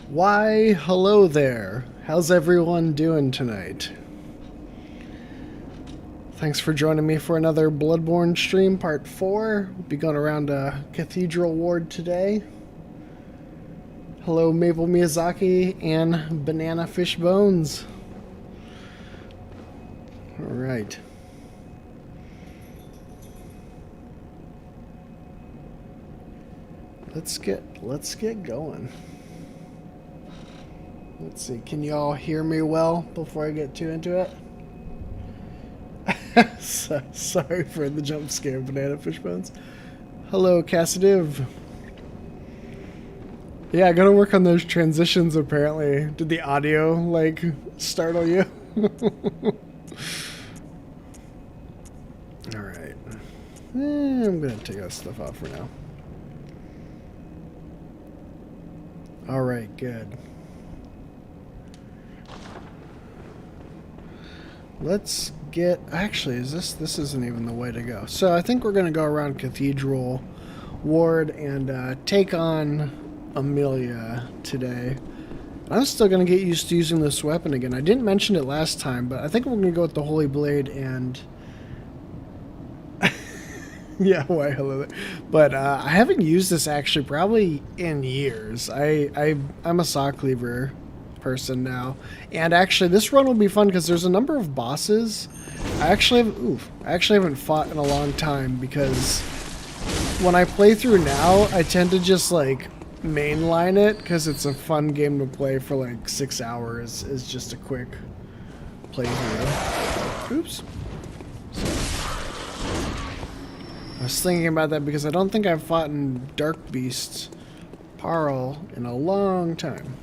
Why, hello there. How's everyone doing tonight? Thanks for joining me for another Bloodborne stream, part 4. We'll be going around Cathedral Ward today. Hello, Maple Miyazaki and Banana Fish Bones. Alright. Let's get going. Let's see, can you all hear me well before I get too into it? Sorry for the jump scare, Banana Fish Bones. Hello, Cassadiv. Yeah, I gotta work on those transitions apparently. Did the audio, like, startle you? Alright. I'm gonna take that stuff off for now. Alright, good. Let's get... Actually, this isn't even the way to go. So I think we're going to go around Cathedral Ward and take on Amelia today. I'm still going to get used to using this weapon again. I didn't mention it last time, but I think we're going to go with the Holy Blade and... yeah, why hello there. But I haven't used this actually probably in years. I'm a saw cleaver person now, and actually this run will be fun because there's a number of bosses I actually haven't fought in a long time, because when I play through now I tend to just like mainline it because it's a fun game to play for like 6 hours. Is just a quick playthrough. Oops. I was thinking about that because I don't think I've fought in Darkbeast Paarl in a long time.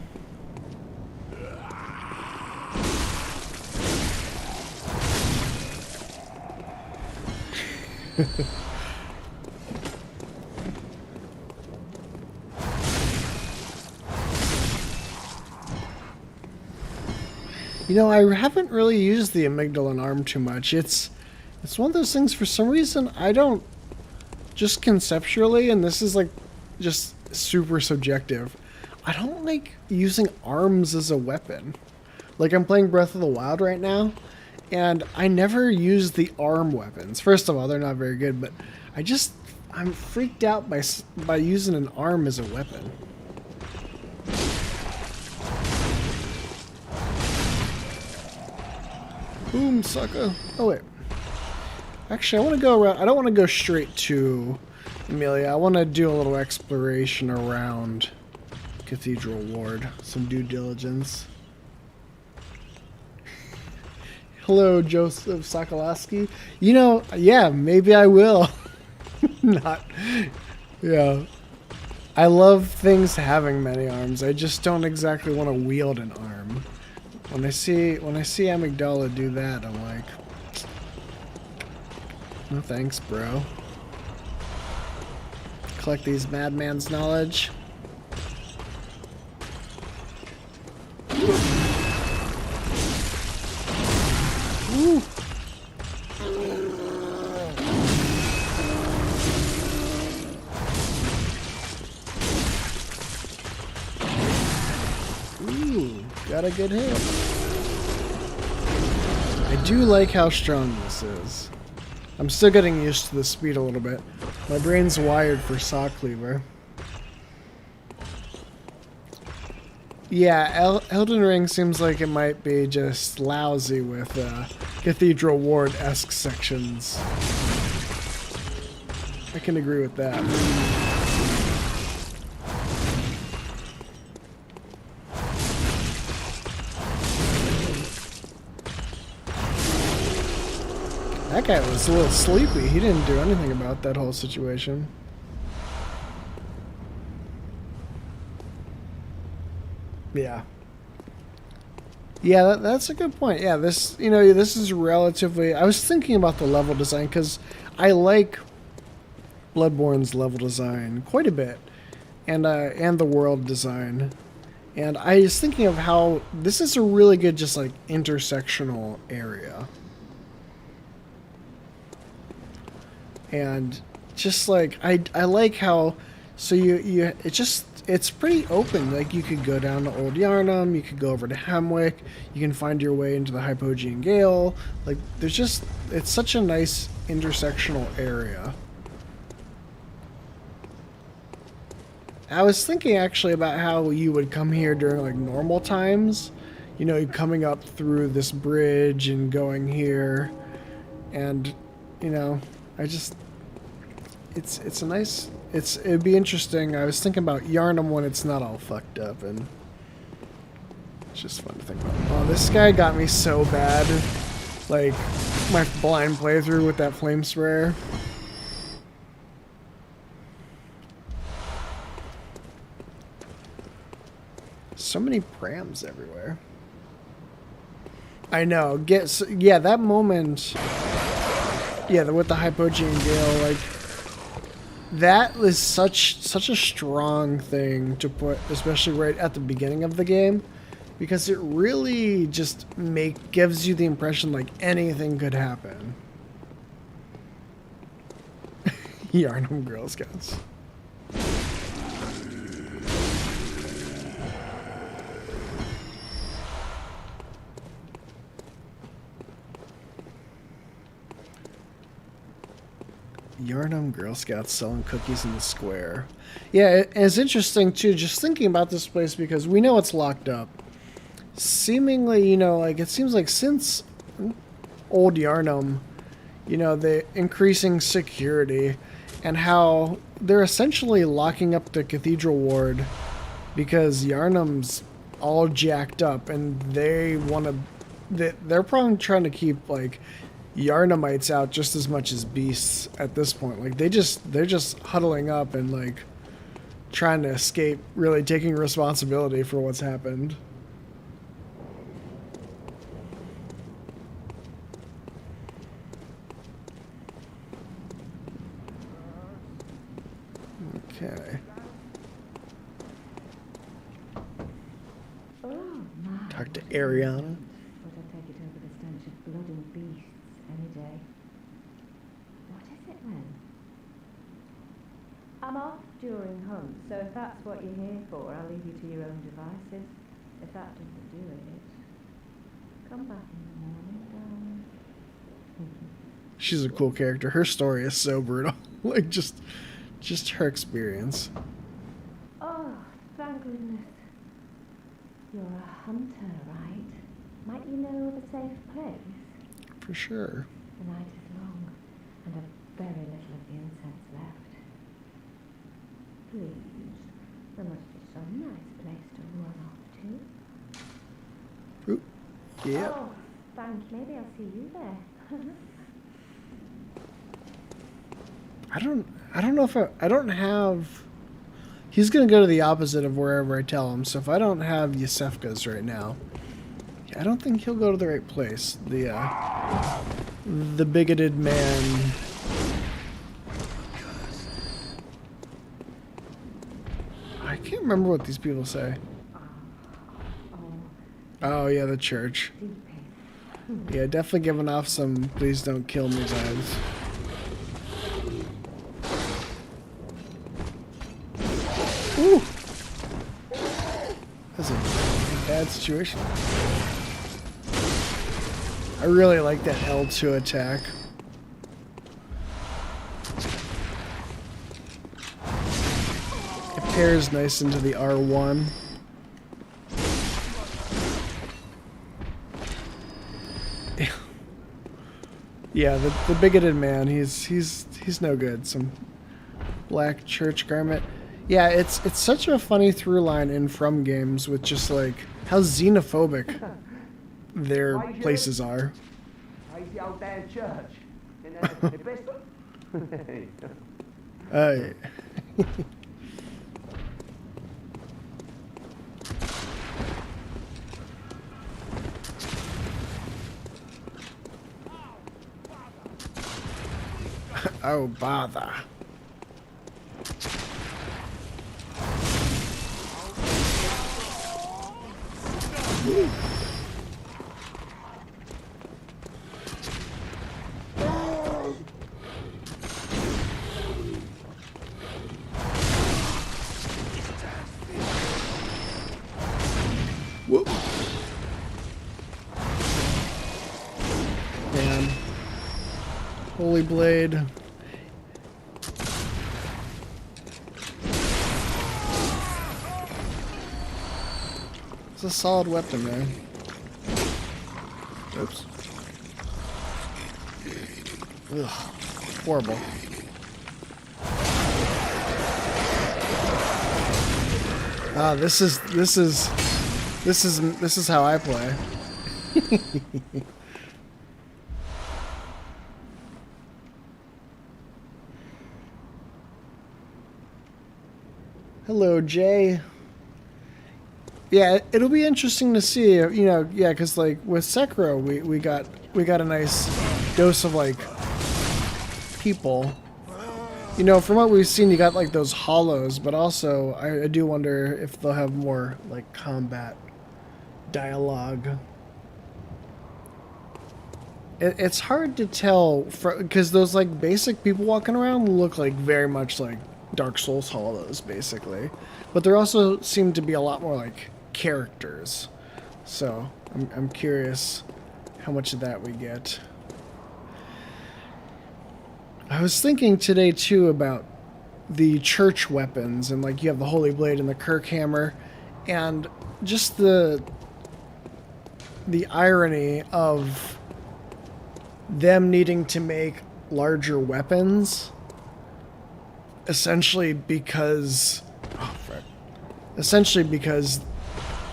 You know, I haven't really used the amygdala arm too much. It's one of those things, for some reason I don't, just conceptually, and this is like just super subjective, I don't like using arms as a weapon. Like, I'm playing Breath of the Wild right now, and I never use the arm weapons. First of all, they're not very good, but I'm freaked out by using an arm as a weapon. Boom, sucker. Oh, wait. Actually, I want to go around. I don't want to go straight to Amelia. I want to do a little exploration around Cathedral Ward. Some due diligence. Hello, Joseph Sokolowski. You know, yeah, maybe I will. Not, yeah. I love things having many arms. I just don't exactly want to wield an arm. When I see Amygdala do that, I'm like, no thanks, bro. Collect these madman's knowledge. Ooh. Ooh, got a good hit. I do like how strong this is. I'm still getting used to the speed a little bit. My brain's wired for saw cleaver. Yeah, Elden Ring seems like it might be just lousy with Cathedral Ward-esque sections. I can agree with that. That guy was a little sleepy. He didn't do anything about that whole situation. Yeah. Yeah, that's a good point. Yeah, this is relatively... I was thinking about the level design because I like Bloodborne's level design quite a bit, and the world design. And I was thinking of how this is a really good just like intersectional area. And just like I like how, so it it's pretty open. Like, you could go down to Old Yarnum, you could go over to Hemwick, you can find your way into the Hypogean Gale. Like, there's just, it's such a nice intersectional area. I was thinking actually about how you would come here during like normal times, you know, coming up through this bridge and going here, and you know, it's a nice, it'd be interesting. I was thinking about Yarnum when it's not all fucked up, and it's just fun to think about. Oh, this guy got me so bad, like my blind playthrough with that flame sprayer. So many prams everywhere. I know. Yeah, that moment. Yeah, with the Hypogean Gale, like that is such a strong thing to put, especially right at the beginning of the game, because it really just gives you the impression like anything could happen. Yarnum Girl Scouts. Yarnum Girl Scouts selling cookies in the square. Yeah, it's interesting too, just thinking about this place, because we know it's locked up. Seemingly, you know, like it seems like since Old Yarnum, you know, the increasing security and how they're essentially locking up the Cathedral ward because Yarnum's all jacked up and they want to, they're probably trying to keep like Yarnumites out just as much as beasts at this point. Like they're just huddling up and like trying to escape really taking responsibility for what's happened. Okay. Talk to Ariana. I'm off during hunt, so if that's what you're here for, I'll leave you to your own devices. If that doesn't do it, come back in the morning, darling. She's a cool character. Her story is so brutal. Like just her experience. Oh, thank goodness. You're a hunter, right? Might you know of a safe place? For sure. The night is long, and a very little of the incense left. Please, there must be some nice place to run off to. Ooh, yeah. Oh, thanks. Maybe I'll see you there. I don't know if I don't have. He's gonna go to the opposite of wherever I tell him. So if I don't have Yosefka's right now, I don't think he'll go to the right place. The bigoted man. I can't remember what these people say. Oh yeah, the church. Yeah, definitely giving off some "please don't kill me" vibes. Ooh, that's a bad situation. I really like that L2 attack. It pairs nice into the R1. Yeah, the bigoted man, he's no good. Some black church garment. Yeah, it's such a funny through line in From games with just like how xenophobic their places are. How's the old damn church? In Bristol? Hey. Oh, bother. Ooh. Holy blade. It's a solid weapon, man. Oops. Ugh. Horrible. Ah, this is how I play. Hello, Jay. Yeah, it'll be interesting to see, you know, yeah, because like with Sekiro, we got a nice dose of like people. You know, from what we've seen, you got like those hollows, but also I do wonder if they'll have more like combat dialogue. It's hard to tell because those like basic people walking around look like very much like Dark Souls hollows, basically, but there also seem to be a lot more like characters. So I'm curious how much of that we get. I was thinking today too about the church weapons, and like you have the Holy Blade and the Kirk Hammer, and just the irony of them needing to make larger weapons, essentially because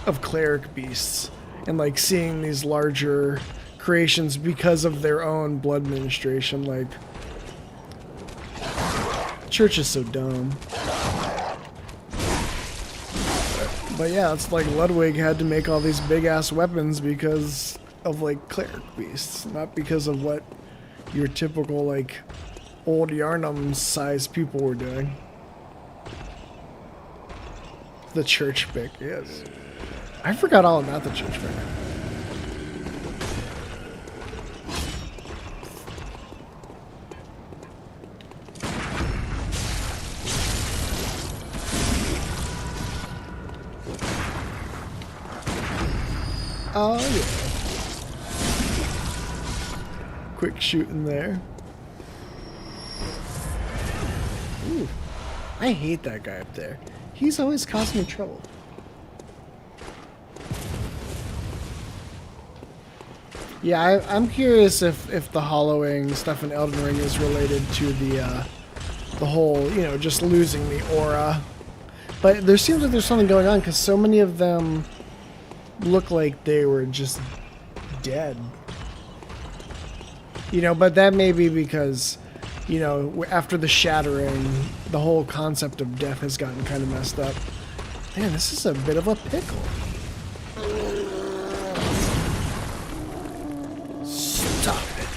of cleric beasts, and like seeing these larger creations because of their own blood administration. Like, church is so dumb. But yeah, it's like Ludwig had to make all these big ass weapons because of like cleric beasts, not because of what your typical like old Yarnum sized people were doing. The church pick, yes. I forgot all about the church pick. Oh yeah. Quick shooting there. Ooh. I hate that guy up there. He's always causing me trouble. Yeah, I'm curious if the hollowing stuff in Elden Ring is related to the whole, you know, just losing the aura. But there seems like there's something going on because so many of them look like they were just dead. You know, but that may be because, you know, after the shattering, the whole concept of death has gotten kind of messed up. Man, this is a bit of a pickle. Stop it.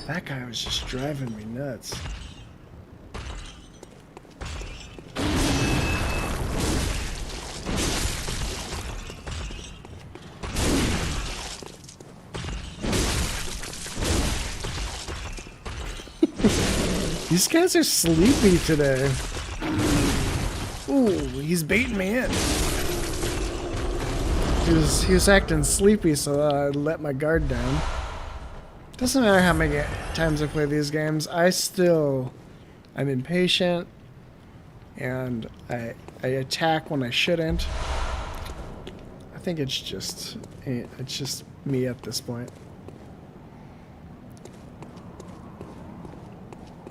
That guy was just driving me nuts. These guys are sleepy today. Ooh, he's baiting me in. He was acting sleepy, so I let my guard down. Doesn't matter how many times I play these games, I'm impatient, and I attack when I shouldn't. I think it's just me at this point.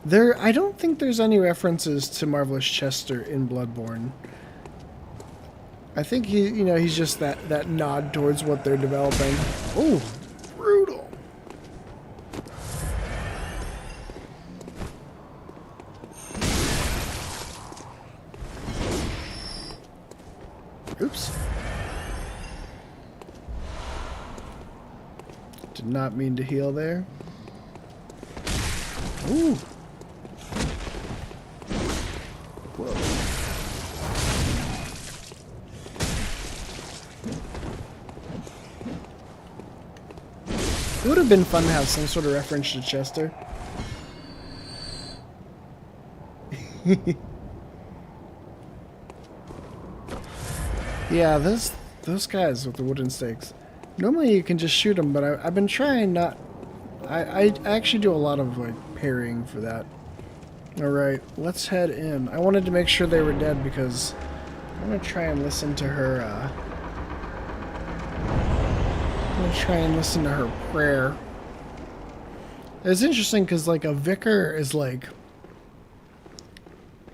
I don't think there's any references to Marvelous Chester in Bloodborne. I think he's just that nod towards what they're developing. Oh, brutal. Oops. Did not mean to heal there. Ooh. It would have been fun to have some sort of reference to Chester. Yeah, those guys with the wooden stakes. Normally you can just shoot them, but I've been trying not... I actually do a lot of, like, parrying for that. Alright, let's head in. I wanted to make sure they were dead because I'm going to try and listen to her, I'm going to try and listen to her prayer. It's interesting because, like, a vicar is, like,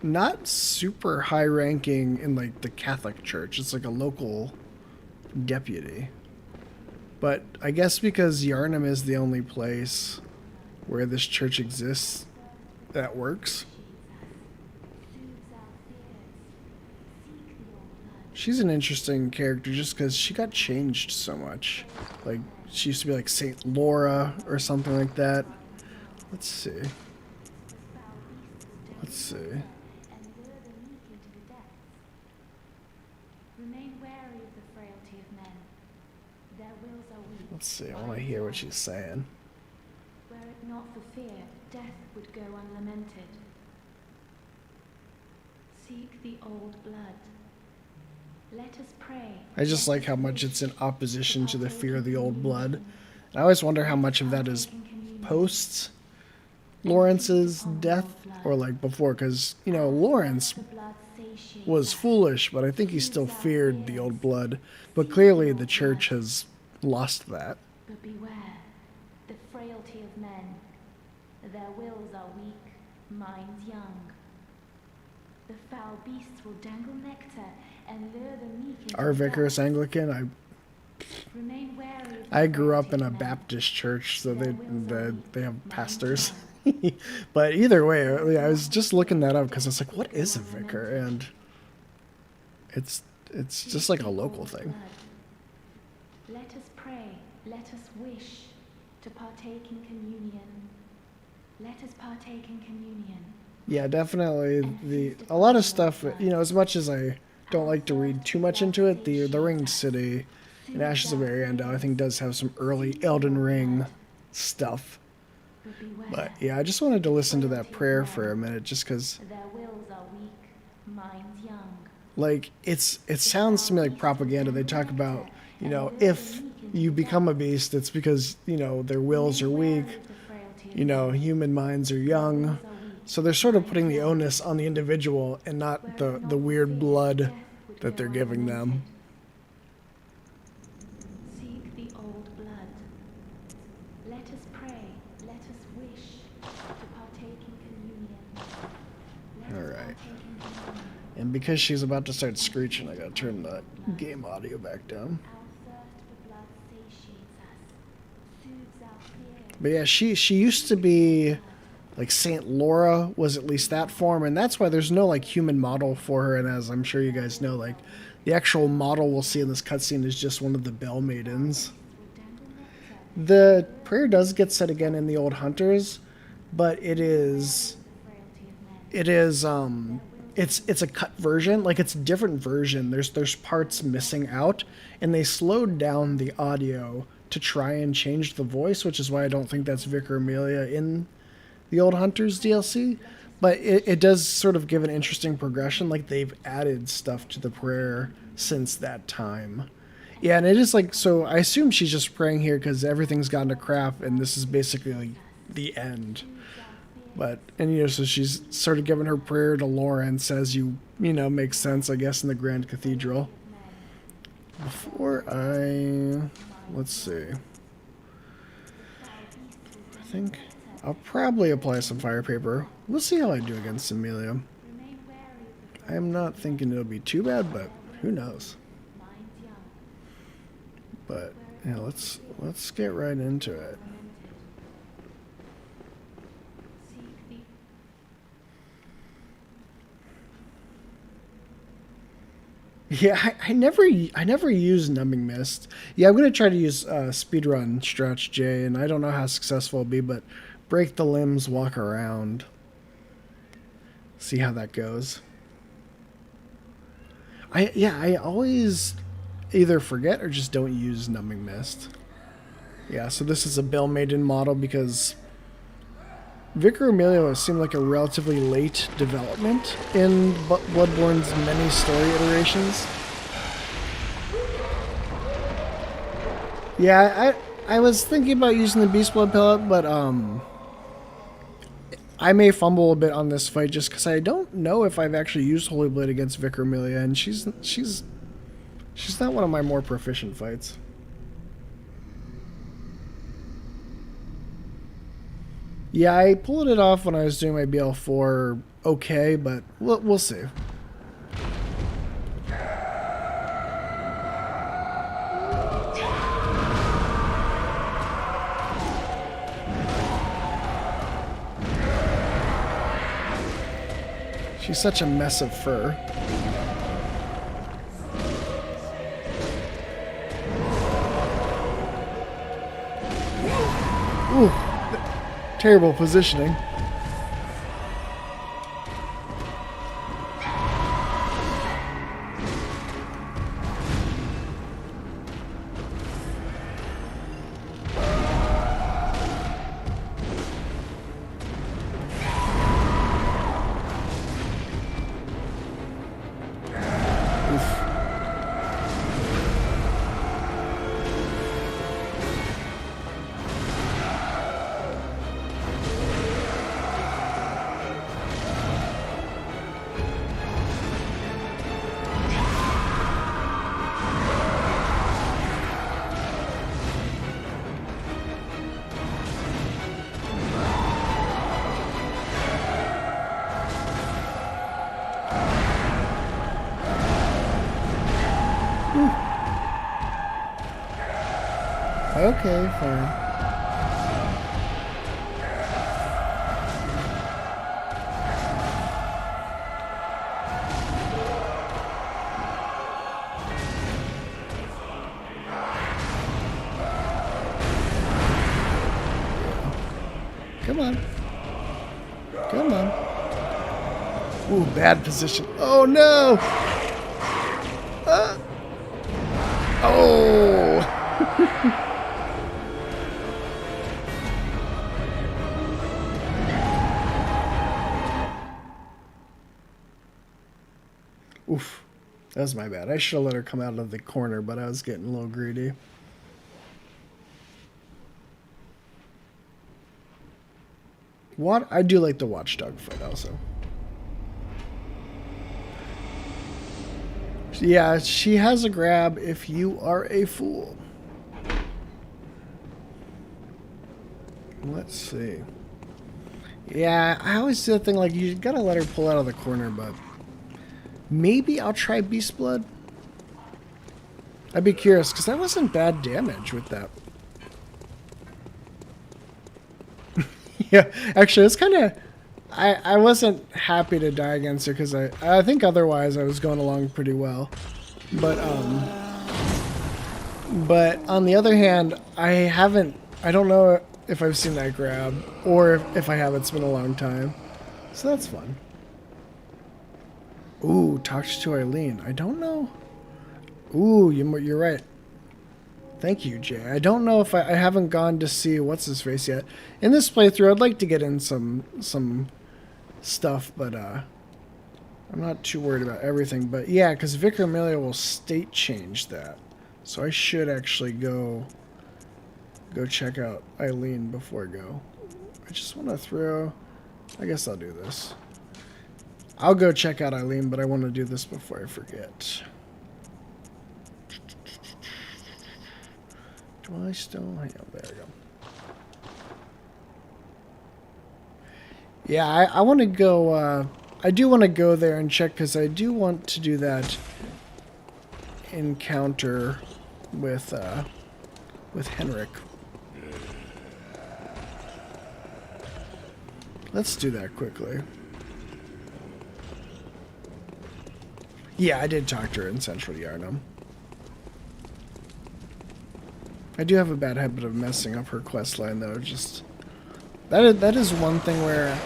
not super high ranking in, like, the Catholic Church. It's like a local deputy. But I guess because Yarnum is the only place where this church exists, that works. She's an interesting character just because she got changed so much. Like, she used to be like Saint Laura or something like that. Let's see. Let's see. Let's see, I want to hear what she's saying. Were it not for fear, death would go unlamented. Seek the old blood. Let us pray. I just like how much it's in opposition to the fear of the old blood. And I always wonder how much of that is post Lawrence's death or like before, because, you know, Lawrence was foolish, but I think he still feared the old blood. But clearly the church has lost that. But beware, the frailty of men. Their wills are weak, minds young. The foul beasts will dangle nectar and lure the meek into Our vicar is Anglican. Remain wary of I the grew up in frailty a of men. Baptist church, so they have pastors. But either way, I was just looking that up because I was like, what is a vicar? And it's just like a local thing. Let us pray, let us wish to partake in communion. Let us partake in communion. Yeah, definitely. A lot of stuff, you know, as much as I don't like to read too much into it, the Ringed City and Ashes of Ariandel, I think, does have some early Elden Ring stuff. But yeah, I just wanted to listen to that prayer for a minute, just because, Their wills are weak, minds young. like, it sounds to me like propaganda. They talk about, you know, if you become a beast, it's because, you know, their wills are weak, you know, human minds are young. So they're sort of putting the onus on the individual and not the weird blood that they're giving them. Seek the old blood. Let us pray, let us wish to partake in communion. Let us Alright. partake in communion. And because she's about to start screeching, I gotta turn the game audio back down. Our thirst for blood satiates us, soothes our fears. But yeah, she used to be like Saint Laura was at least that form, and that's why there's no like human model for her. And as I'm sure you guys know, like the actual model we'll see in this cutscene is just one of the Bell Maidens. The prayer does get said again in the Old Hunters, but it's a cut version, like it's a different version. There's parts missing out, and they slowed down the audio to try and change the voice, which is why I don't think that's Vicar Amelia in the Old Hunters DLC. But it does sort of give an interesting progression, like they've added stuff to the prayer since that time. Yeah, and it is like, so I assume she's just praying here because everything's gone to crap, and this is basically the end. But, and you know, so she's sort of giving her prayer to Lawrence, as you know, makes sense, I guess, in the Grand Cathedral. Before let's see. I think I'll probably apply some fire paper. We'll see how I do against Amelia. I am not thinking it'll be too bad, but who knows. But yeah, let's get right into it. Yeah, I never use Numbing Mist. Yeah, I'm gonna try to use speedrun Stretch J, and I don't know how successful it'll be, but break the limbs, walk around. See how that goes. I always either forget or just don't use Numbing Mist. Yeah, so this is a Bell Maiden model because Vicar Amelia seemed like a relatively late development in Bloodborne's many story iterations. Yeah, I was thinking about using the Beast Blood pellet, but I may fumble a bit on this fight just because I don't know if I've actually used Holy Blade against Vicar Amelia, and she's not one of my more proficient fights. Yeah, I pulled it off when I was doing my BL4 okay, but we'll see. She's such a mess of fur. Ooh, terrible positioning. Okay, fine. Come on. Come on. Ooh, bad position. Oh, no! Oh! Oof. That was my bad. I should have let her come out of the corner, but I was getting a little greedy. What? I do like the watchdog fight also. Yeah, she has a grab if you are a fool. Let's see. Yeah, I always do the thing like you gotta let her pull out of the corner, but maybe I'll try Beast Blood. I'd be curious, because that wasn't bad damage with that. Yeah, actually, it's kind of... I wasn't happy to die against her, because I think otherwise I was going along pretty well. But on the other hand, I don't know if I've seen that grab, or if I have, it's been a long time. So that's fun. Ooh, talked to Eileen. I don't know. Ooh, you're right. Thank you, Jay. I don't know if I haven't gone to see what's-his-face yet. In this playthrough, I'd like to get in some stuff, but I'm not too worried about everything. But yeah, because Vicar Amelia will state change that. So I should actually go check out Eileen before I go. I just want to throw... I guess I'll do this. I'll go check out Eileen, but I want to do this before I forget. Do I still... Hang on, there we go. Yeah, I want to go... I do want to go there and check, because I do want to do that encounter with Henrik. Let's do that quickly. Yeah, I did talk to her in Central Yarnum. I do have a bad habit of messing up her questline, though. Just that is one thing where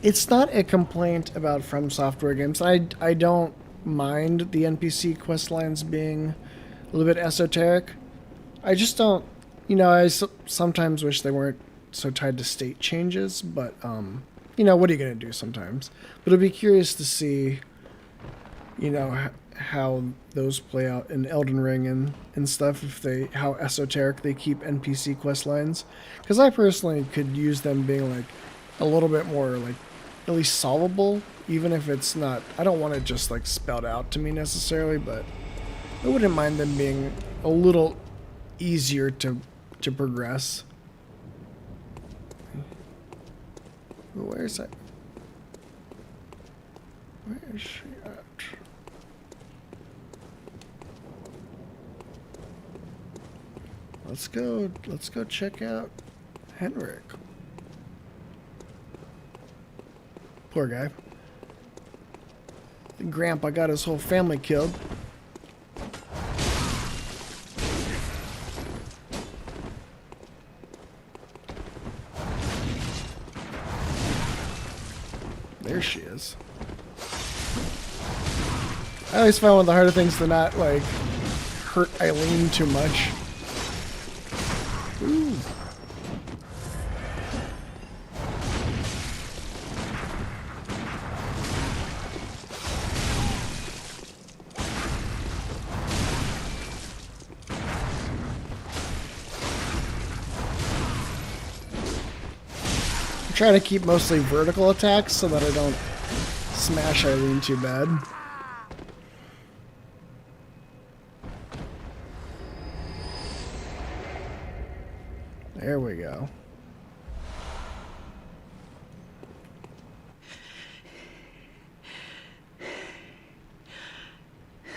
it's not a complaint about From Software games. I don't mind the NPC questlines being a little bit esoteric. I just don't, you know, I sometimes wish they weren't so tied to state changes, but you know, what are you gonna do sometimes? But I'd be curious to see, you know, how those play out in Elden Ring and stuff, if they how esoteric they keep NPC quest lines, because I personally could use them being like a little bit more like at least solvable, even if it's not, I don't want it just like spelled out to me necessarily, but I wouldn't mind them being a little easier to progress. Where is that? Where is she at? Let's go check out Henrik. Poor guy. The grandpa got his whole family killed. There she is. I always found one of the harder things to not like hurt Eileen too much. Ooh. I try to keep mostly vertical attacks so that I don't smash Eileen too bad. There we go.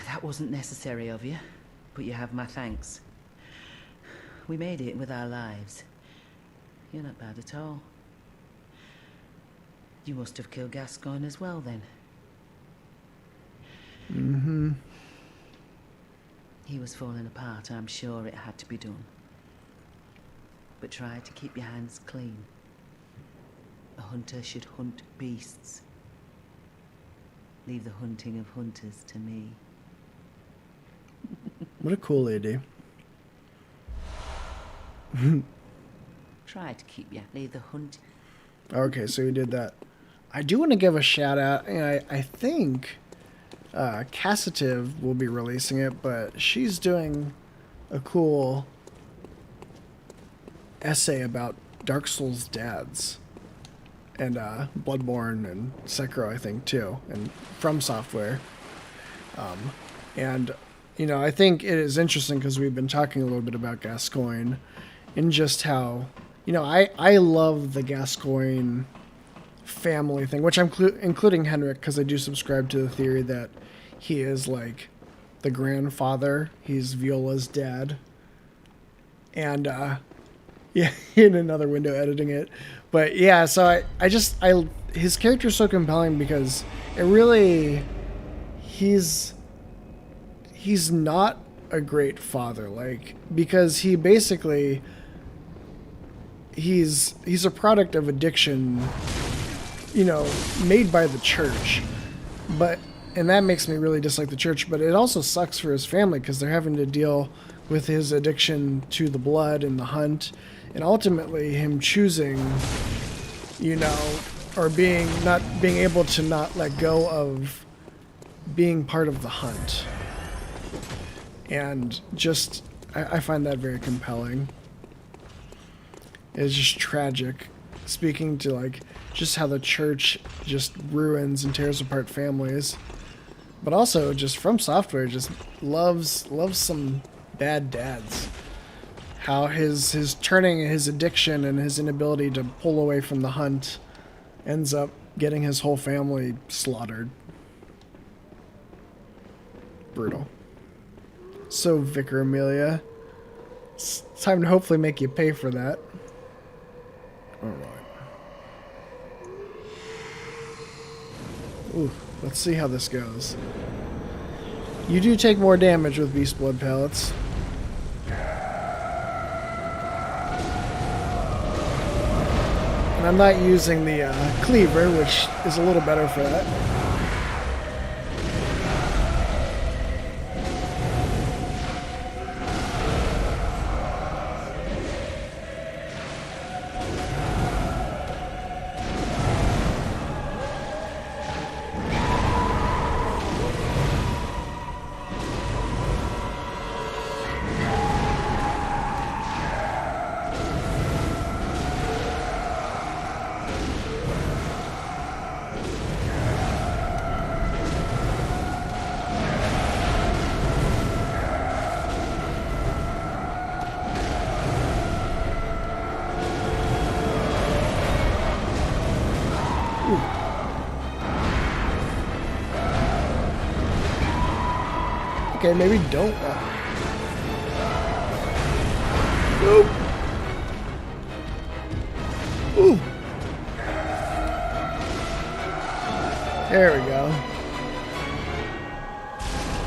That wasn't necessary of you, but you have my thanks. We made it with our lives. You're not bad at all. You must have killed Gascoigne as well, then. Mm-hmm. He was falling apart, I'm sure it had to be done. But try to keep your hands clean. A hunter should hunt beasts. Leave the hunting of hunters to me. What a cool lady. Try to keep leave the hunt. Okay, so we did that. I do want to give a shout out, and I think Cathedral will be releasing it, but she's doing a cool essay about Dark Souls dads, and Bloodborne and Sekiro, I think, too, and From Software. And, you know, I think it is interesting because we've been talking a little bit about Gascoigne and just how, you know, I love the Gascoigne family thing, which I'm including Henrik, because I do subscribe to the theory that he is like the grandfather. He's Viola's dad. And, yeah, in another window editing it. But yeah, so his character is so compelling because it really, he's not a great father, like, because he basically, he's a product of addiction, you know, made by the church, and that makes me really dislike the church, but it also sucks for his family because they're having to deal with his addiction to the blood and the hunt, and ultimately him choosing, you know, or not being able to not let go of being part of the hunt. And just, I find that very compelling. It's just tragic, speaking to like just how the church just ruins and tears apart families, but also just From Software just loves some bad dads. How his turning his addiction and his inability to pull away from the hunt ends up getting his whole family slaughtered. Brutal. So, Vicar Amelia, it's time to hopefully make you pay for that. Alright. Ooh, let's see how this goes. You do take more damage with Beast Blood pellets. And I'm not using the cleaver, which is a little better for that. Okay, maybe don't. Nope. Ooh. There we go.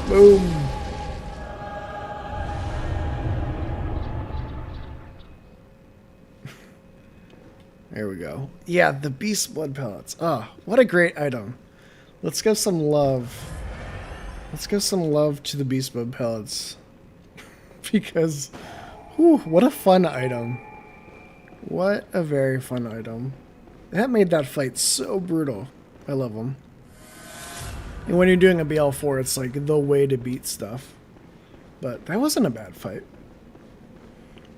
Boom. There we go. Yeah, the beast blood pellets. Ah, what a great item. Let's give some love. Let's give some love to the beast blood pellets. Because, whew, what a fun item. What a very fun item. That made that fight so brutal. I love them. And when you're doing a BL4, it's like the way to beat stuff. But that wasn't a bad fight.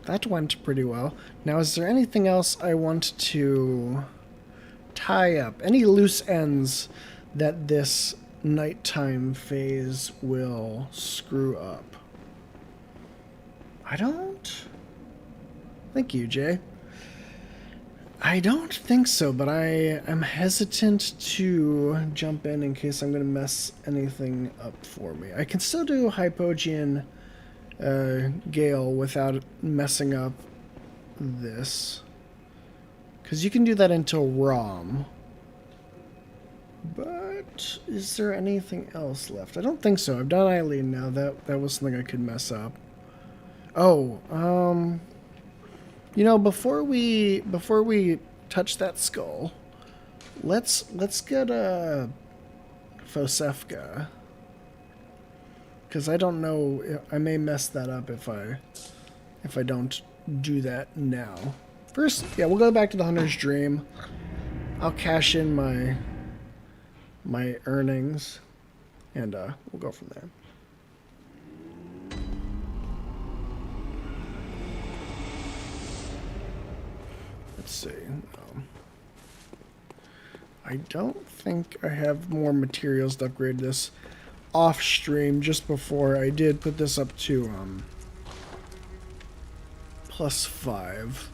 That went pretty well. Now, is there anything else I want to tie up? Any loose ends that this nighttime phase will screw up? I don't. Thank you, Jay. I don't think so, but I am hesitant to jump in case I'm going to mess anything up for me. I can still do Hypogean Gale without messing up this. Because you can do that into ROM. But is there anything else left? I don't think so. I've done Eileen now. That was something I could mess up. Oh, you know, before we touch that skull, let's get a Fosefka. Because I don't know, I may mess that up if I don't do that now. First, yeah, we'll go back to the Hunter's Dream. I'll cash in my earnings, and we'll go from there. Let's see. I don't think I have more materials to upgrade this off stream. Just before I did put this up to +5,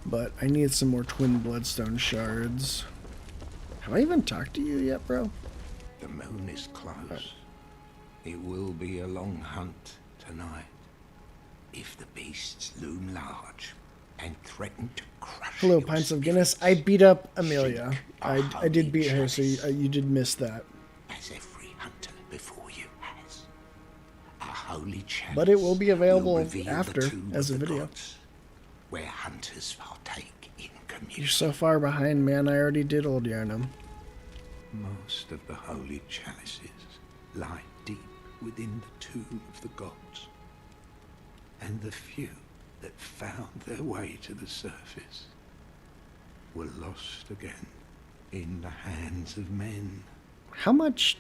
but I need some more twin bloodstone shards. Have I even talked to you yet, bro? The moon is close. It will be a long hunt tonight. If the beasts loom large and threaten to crush Hello, your Pints of spirit, Guinness. I beat up Amelia. seek a I holy did beat her, so chalice, you did miss that. as every hunter before you has. A holy chalice But it will be available reveal the after tomb as a of the video. gods, where hunters partake in communion. You're so far behind, man. I already did Old Yarnum. Most of the holy chalices lie deep within the tomb of the gods, and the few that found their way to the surface were lost again in the hands of men. How much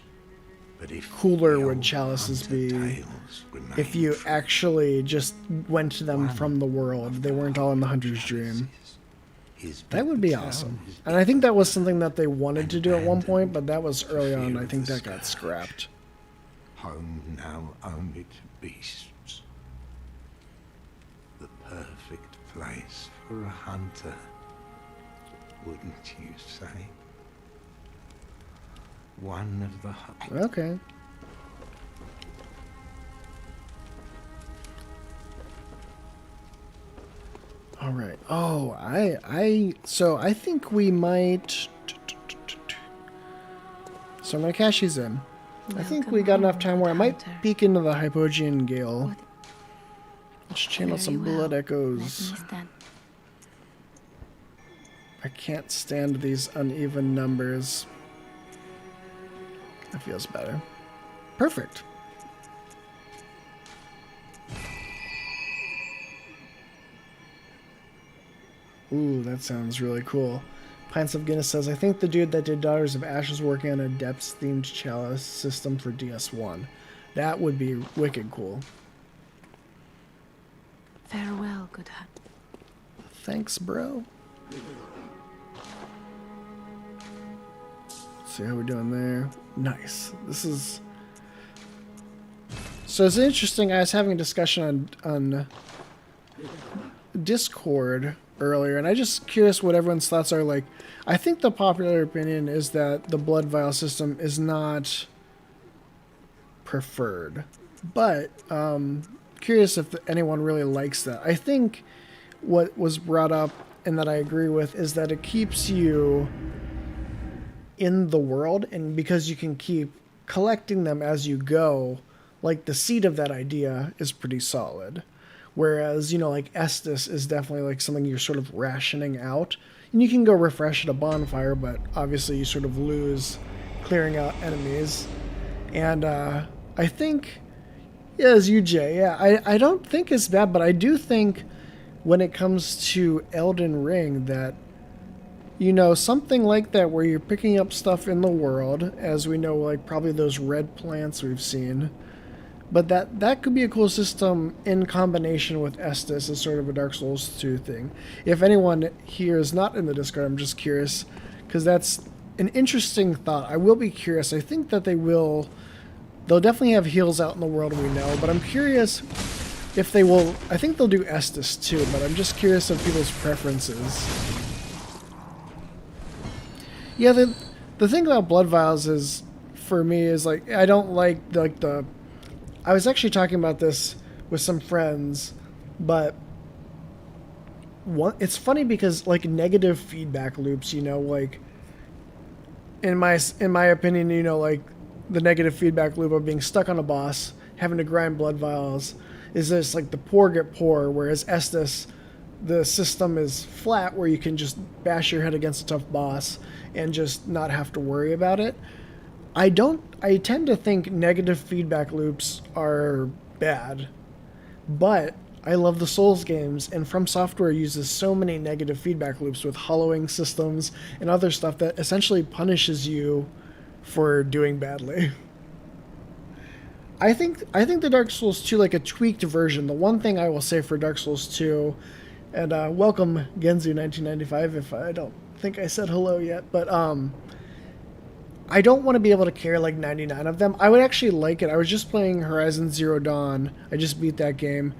But if cooler the would old chalices hunter be tales remain if you true, actually just went to them one from the world? of They the weren't all in the holy Hunter's Dream. chalices is That would be the town awesome. is And I think deep that was something that they wanted to do at one point, abandoned but that was for early on. fear I of think the that got scourge. scrapped. Home now only to beasts. The perfect place for a hunter, wouldn't you say? One of the Okay. All right. Oh, so I think we might. So I'm gonna cash these in. I think we got enough time where I might peek into the Hypogean Gale. Let's channel some blood echoes. I can't stand these uneven numbers. That feels better. Perfect. Ooh, that sounds really cool. Pints of Guinness says, I think the dude that did Daughters of Ash is working on a depths-themed chalice system for DS1. That would be wicked cool. Farewell, good hut. Thanks, bro. See how we're doing there. Nice. This is... So it's interesting. I was having a discussion on Discord earlier, and I just curious what everyone's thoughts are. Like, I think the popular opinion is that the blood vial system is not preferred. But curious if anyone really likes that. I think what was brought up and that I agree with is that it keeps you in the world, and because you can keep collecting them as you go, like the seed of that idea is pretty solid. Whereas, like Estus is definitely like something you're sort of rationing out. And you can go refresh at a bonfire, but obviously you sort of lose clearing out enemies. And I think, yeah, as you, Jay, yeah, I don't think it's bad, but I do think when it comes to Elden Ring that, something like that where you're picking up stuff in the world, as we know, like probably those red plants we've seen, but that could be a cool system in combination with Estus as sort of a Dark Souls 2 thing. If anyone here is not in the Discord, I'm just curious, because that's an interesting thought. I will be curious. I think that they'll definitely have heals out in the world, we know, but I'm curious if they will. I think they'll do Estus too, but I'm just curious of people's preferences. Yeah, the thing about Blood Vials is, for me, is like, I don't like the I was actually talking about this with some friends, but it's funny because like negative feedback loops, like in my opinion, like the negative feedback loop of being stuck on a boss, having to grind Blood Vials, is this like the poor get poorer, whereas Estus, the system is flat where you can just bash your head against a tough boss and just not have to worry about it. I tend to think negative feedback loops are bad, but I love the Souls games, and From Software uses so many negative feedback loops with hollowing systems and other stuff that essentially punishes you for doing badly. I think the Dark Souls 2, like a tweaked version, the one thing I will say for Dark Souls 2, and welcome Genzu1995 if I don't think I said hello yet, but I don't want to be able to carry like 99 of them. I would actually like it. I was just playing Horizon Zero Dawn. I just beat that game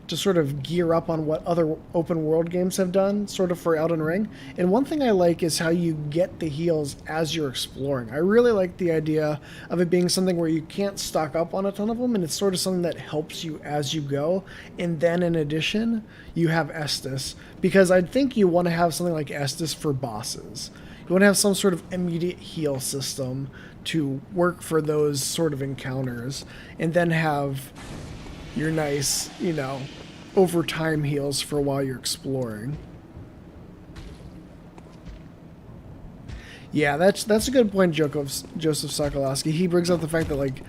to sort of gear up on what other open world games have done, sort of for Elden Ring. And one thing I like is how you get the heals as you're exploring. I really like the idea of it being something where you can't stock up on a ton of them, and it's sort of something that helps you as you go. And then in addition, you have Estus, because I think you want to have something like Estus for bosses. You want to have some sort of immediate heal system to work for those sort of encounters, and then have your nice, over time heals for while you're exploring. Yeah, that's a good point, Joseph Sokolowski. He brings up the fact that like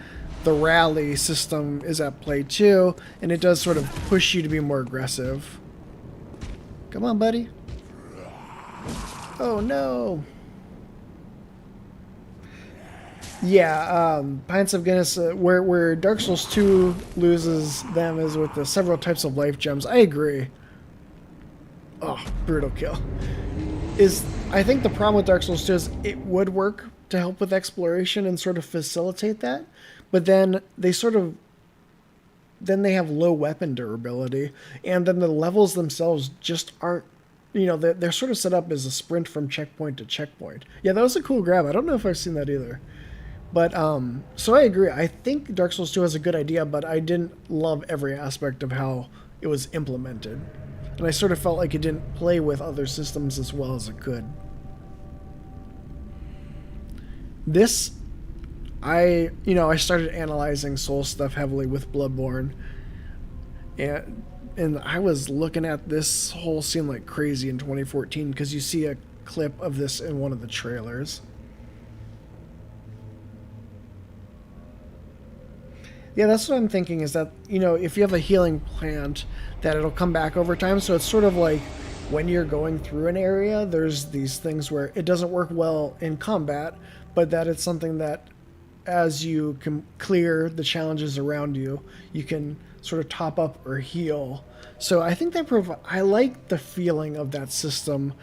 the rally system is at play too, and it does sort of push you to be more aggressive. Come on, buddy. Oh no. Yeah, Pints of Guinness, where Dark Souls 2 loses them is with the several types of life gems. I agree. Oh, brutal kill. I think the problem with Dark Souls 2 is it would work to help with exploration and sort of facilitate that, but then they have low weapon durability, and then the levels themselves just aren't, they're sort of set up as a sprint from checkpoint to checkpoint. Yeah, that was a cool grab. I don't know if I've seen that either. But, so I agree. I think Dark Souls 2 has a good idea, but I didn't love every aspect of how it was implemented. And I sort of felt like it didn't play with other systems as well as it could. This, I started analyzing Soul stuff heavily with Bloodborne. And I was looking at this whole scene like crazy in 2014 because you see a clip of this in one of the trailers. Yeah, that's what I'm thinking, is that, if you have a healing plant, that it'll come back over time. So it's sort of like when you're going through an area, there's these things where it doesn't work well in combat, but that it's something that as you can clear the challenges around you, you can sort of top up or heal. So I think I like the feeling of that system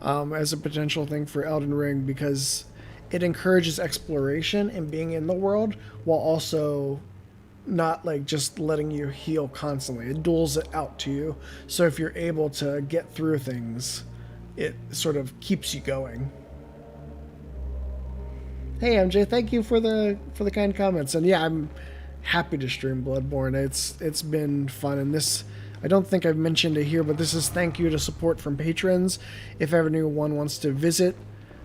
as a potential thing for Elden Ring, because it encourages exploration and being in the world while also not like just letting you heal constantly. It duels it out to you. So if you're able to get through things, it sort of keeps you going. Hey MJ, thank you for the kind comments. And yeah, I'm happy to stream Bloodborne. It's been fun, and this, I don't think I've mentioned it here, but this is thank you to support from patrons. If anyone wants to visit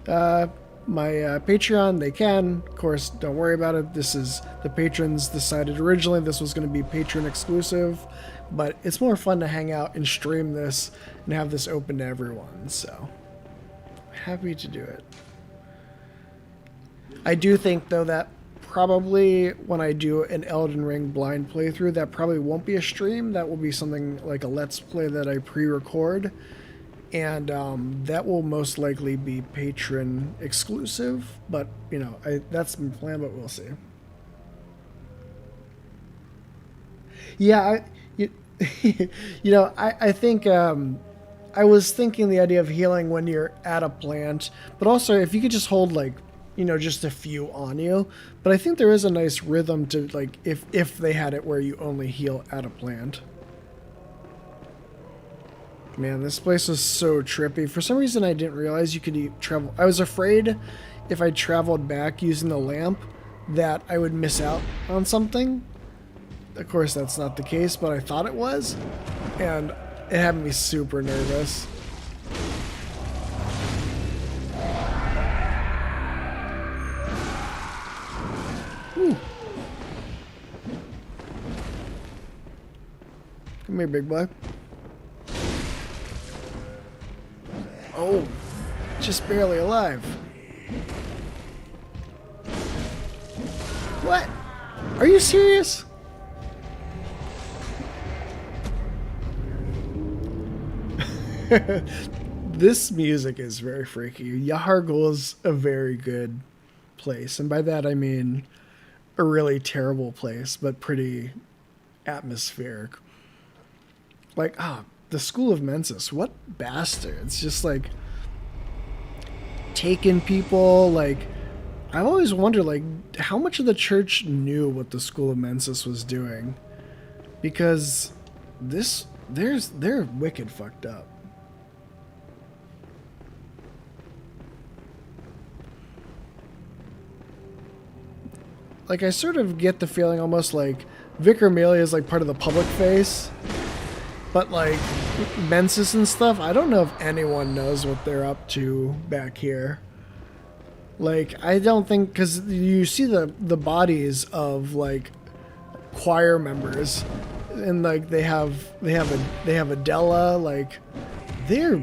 my Patreon, they can. Of course, don't worry about it. This is the patrons decided originally this was going to be patron exclusive, but it's more fun to hang out and stream this and have this open to everyone. So happy to do it. I do think though that probably when I do an Elden Ring blind playthrough, that probably won't be a stream. That will be something like a Let's Play that I pre-record. And that will most likely be patron exclusive, but you know, that's my plan, but we'll see. Yeah, I think I was thinking the idea of healing when you're at a plant, but also if you could just hold like, you know, just a few on you. But I think there is a nice rhythm to like if they had it where you only heal at a plant. Man, this place was so trippy. For some reason, I didn't realize you could travel. I was afraid if I traveled back using the lamp that I would miss out on something. Of course, that's not the case, but I thought it was. And it had me super nervous. Whew. Come here, big boy. Oh, just barely alive. What? Are you serious? This music is very freaky. Yahar'gul is a very good place, and by that I mean a really terrible place, but pretty atmospheric. Like, the School of Mensis, what bastards. Just like taking people. Like, I've always wondered like how much of the church knew what the School of Mensis was doing, because they're wicked fucked up. Like, I sort of get the feeling almost like Vicar Amelia is like part of the public face. But like Mensis and stuff, I don't know if anyone knows what they're up to back here. Like, I don't think, because you see the bodies of like choir members, and like they have Adela, like they're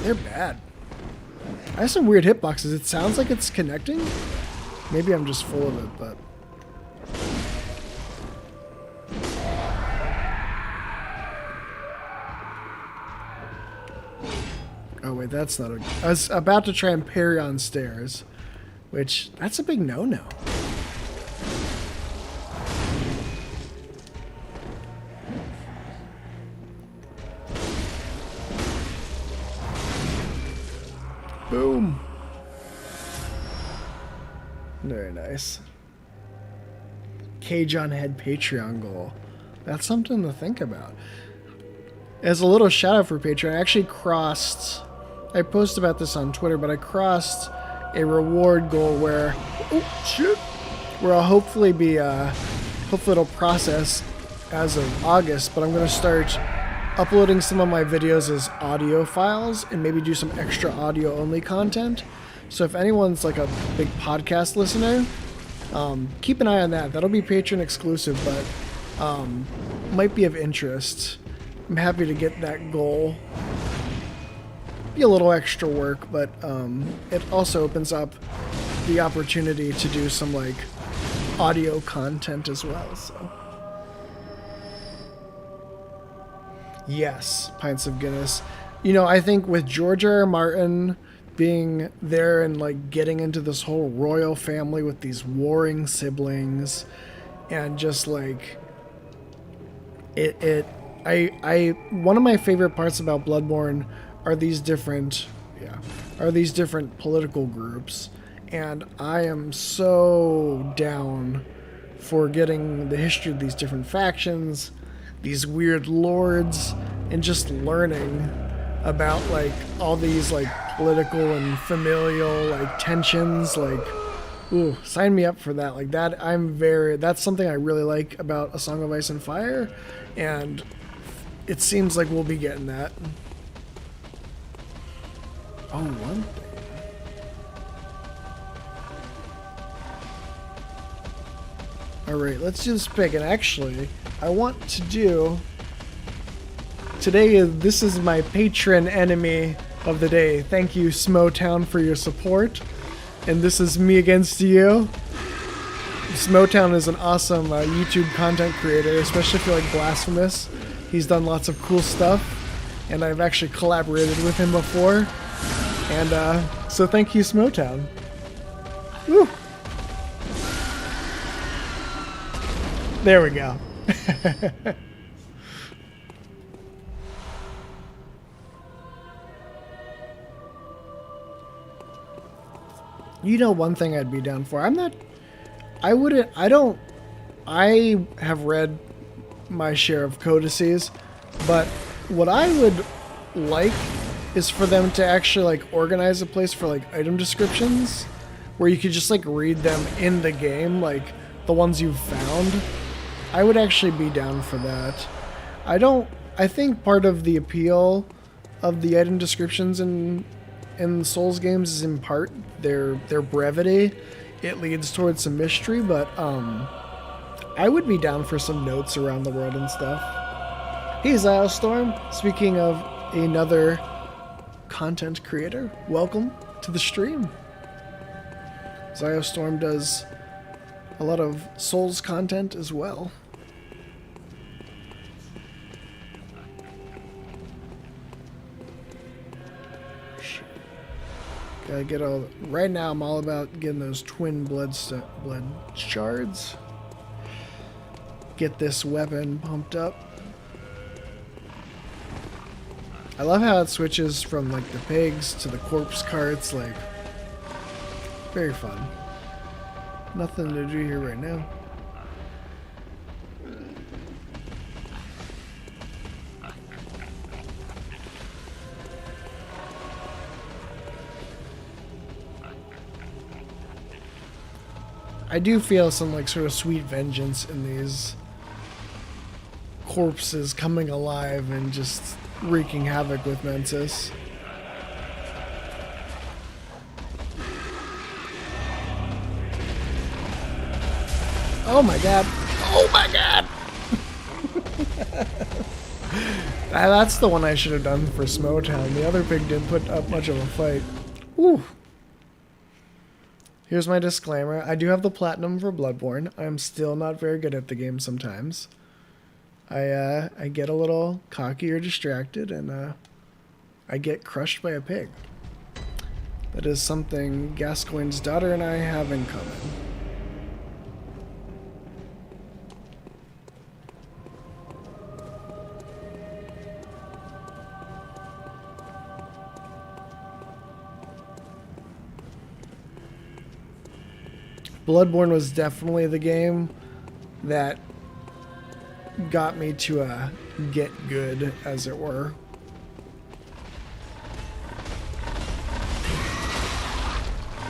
bad. I have some weird hitboxes. It sounds like it's connecting. Maybe I'm just full of it, but. Oh wait, that's not a... I was about to try and parry on stairs, which, that's a big no-no. Boom. Very nice. Cage on Head Patreon goal. That's something to think about. As a little shout out for Patreon, I actually crossed... I posted about this on Twitter, but I crossed a reward goal where... Oh, shit! Where I'll hopefully be... hopefully it'll process as of August, but I'm going to start uploading some of my videos as audio files and maybe do some extra audio-only content. So if anyone's like a big podcast listener, keep an eye on that. That'll be Patreon exclusive, but might be of interest. I'm happy to get that goal. Be a little extra work, but it also opens up the opportunity to do some like audio content as well. So yes, pints of Guinness. You know, I think with George R. R. Martin being there and like getting into this whole royal family with these warring siblings, and just like one of my favorite parts about Bloodborne are these different political groups, and I am so down for getting the history of these different factions, these weird lords, and just learning about like all these like political and familial like tensions. Like, Ooh, sign me up for that. Like that, that's something I really like about A Song of Ice and Fire, and it seems like we'll be getting that. Oh, one thing. Alright, let's do this pick, and actually, I want to do... Today, this is my patron enemy of the day. Thank you, Smotown, for your support. And this is me against you. Smotown is an awesome YouTube content creator, especially if you like Blasphemous. He's done lots of cool stuff, and I've actually collaborated with him before. And so thank you, Smotown. Woo! There we go. You know, one thing I'd be down for. I have read my share of codices, but what I would like is for them to actually like organize a place for like item descriptions where you could just like read them in the game, like the ones you've found. I would actually be down for that. I think part of the appeal of the item descriptions in Souls games is in part their brevity. It leads towards some mystery, but I would be down for some notes around the world and stuff. Hey Ziostorm, speaking of another content creator, welcome to the stream. Ziostorm does a lot of Souls content as well. Gotta get all... Right now I'm all about getting those twin blood shards. Get this weapon pumped up. I love how it switches from like the pigs to the corpse carts, like very fun. Nothing to do here right now. I do feel some like sort of sweet vengeance in these corpses coming alive and just wreaking havoc with Mensis. Oh my god. Oh my god! That's the one I should have done for Smotown. The other pig didn't put up much of a fight. Ooh. Here's my disclaimer. I do have the platinum for Bloodborne. I'm still not very good at the game sometimes. I get a little cocky or distracted, and I get crushed by a pig. That is something Gascoigne's daughter and I have in common. Bloodborne was definitely the game that got me to get good, as it were.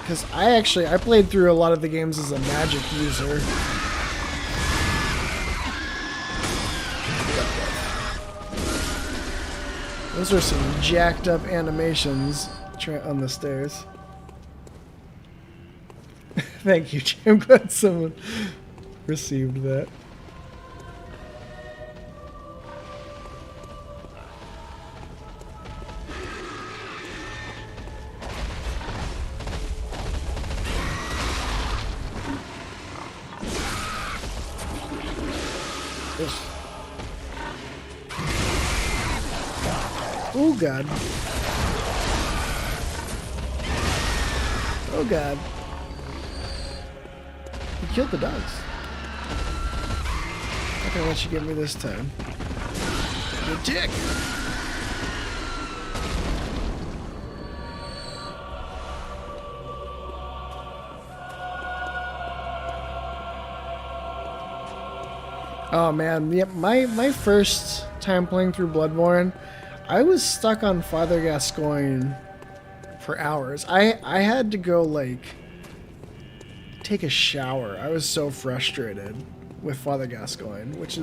Because I played through a lot of the games as a magic user. Those are some jacked up animations on the stairs. Thank you, Jim. I'm glad someone received that. Oh god. Oh god. You killed the dogs. Not gonna let you get me this time. You dick! Oh man, yeah, my first time playing through Bloodborne, I was stuck on Father Gascoigne for hours. I had to go like take a shower. I was so frustrated with Father Gascoigne, which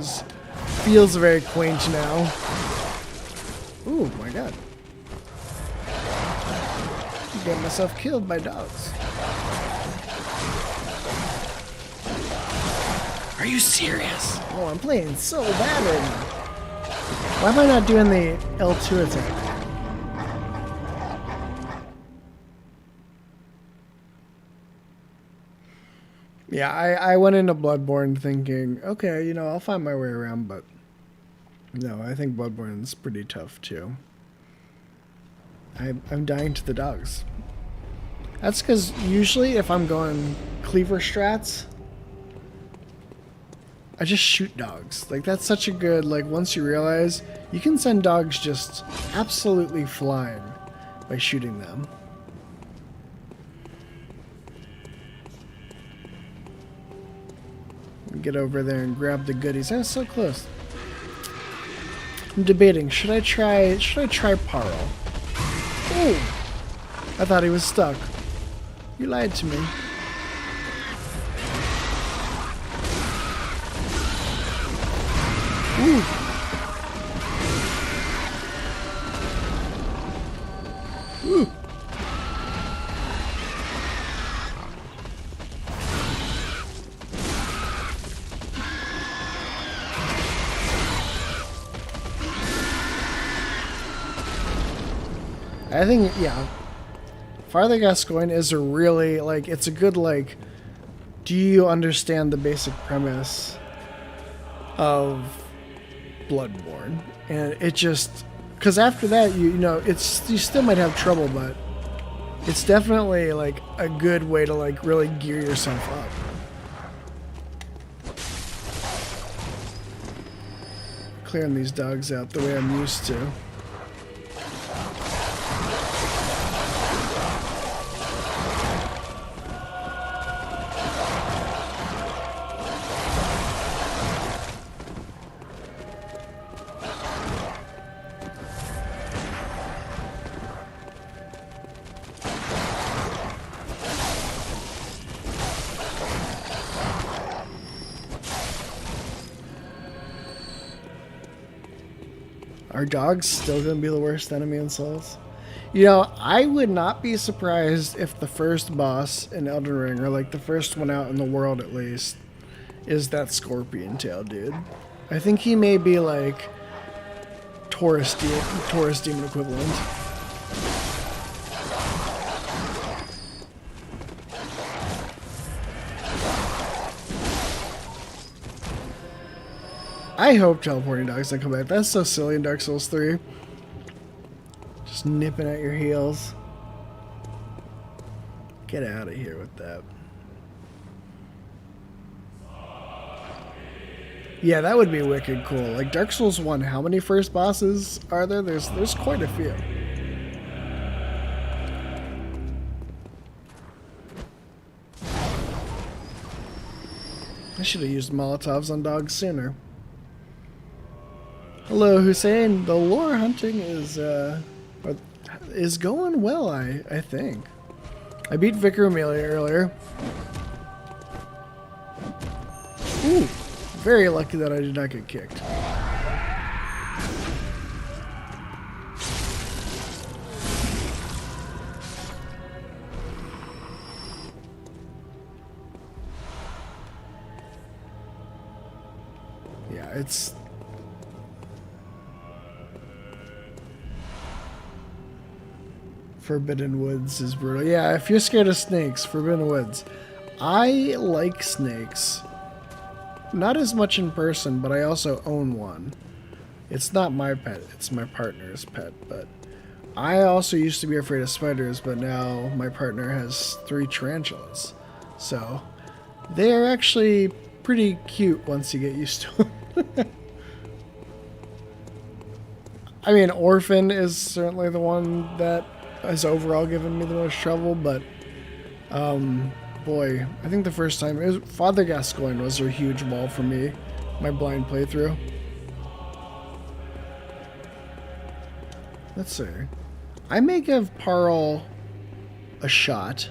feels very quaint now. Ooh, my god. Get myself killed by dogs. Are you serious? Oh, I'm playing so bad right now. Why am I not doing the L2 attack? Yeah, I went into Bloodborne thinking, okay, you know, I'll find my way around, but no, I think Bloodborne's pretty tough too. I'm dying to the dogs. That's because usually if I'm going cleaver strats, I just shoot dogs. Like, that's such a good, like, once you realize you can send dogs just absolutely flying by shooting them. Get over there and grab the goodies. I was so close. I'm debating, should I try Paarl? Ooh! I thought he was stuck. You lied to me. Ooh! Ooh! I think, yeah, Father Gascoigne is a really, like, it's a good, like, do you understand the basic premise of Bloodborne? And it just, because after that, you know, you still might have trouble, but it's definitely, like, a good way to, like, really gear yourself up. Clearing these dogs out the way I'm used to. Are dogs still going to be the worst enemy in Souls? You know, I would not be surprised if the first boss in Elden Ring, or like the first one out in the world at least, is that scorpion tail dude. I think he may be like Taurus demon equivalent. I hope teleporting dogs don't come back. That's so silly in Dark Souls 3. Just nipping at your heels. Get out of here with that. Yeah, that would be wicked cool. Like Dark Souls 1, how many first bosses are there? There's quite a few. I should have used Molotovs on dogs sooner. Hello, Hussein. The lore hunting is going well, I think. I beat Vicar Amelia earlier. Ooh, very lucky that I did not get kicked. Yeah, it's... Forbidden Woods is brutal. Yeah, if you're scared of snakes, Forbidden Woods. I like snakes. Not as much in person, but I also own one. It's not my pet, it's my partner's pet, but I also used to be afraid of spiders, but now my partner has 3 tarantulas. So, they are actually pretty cute once you get used to them. I mean, Orphan is certainly the one that has overall given me the most trouble, but boy, I think the first time it was Father Gascoigne was a huge wall for me, my blind playthrough. Let's see. I may give Paarl a shot.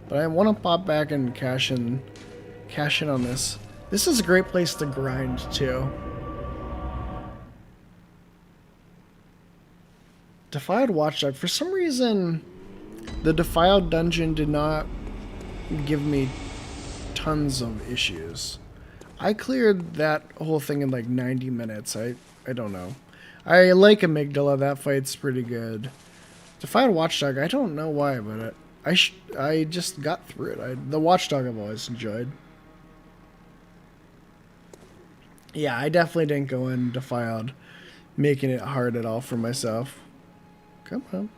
But I want to pop back and cash in on this. This is a great place to grind too. Defiled Watchdog. For some reason, the Defiled Dungeon did not give me tons of issues. I cleared that whole thing in like 90 minutes. I don't know. I like Amygdala. That fight's pretty good. Defiled Watchdog, I don't know why, but I just got through it. The Watchdog I've always enjoyed. Yeah, I definitely didn't go in Defiled, making it hard at all for myself. Come on.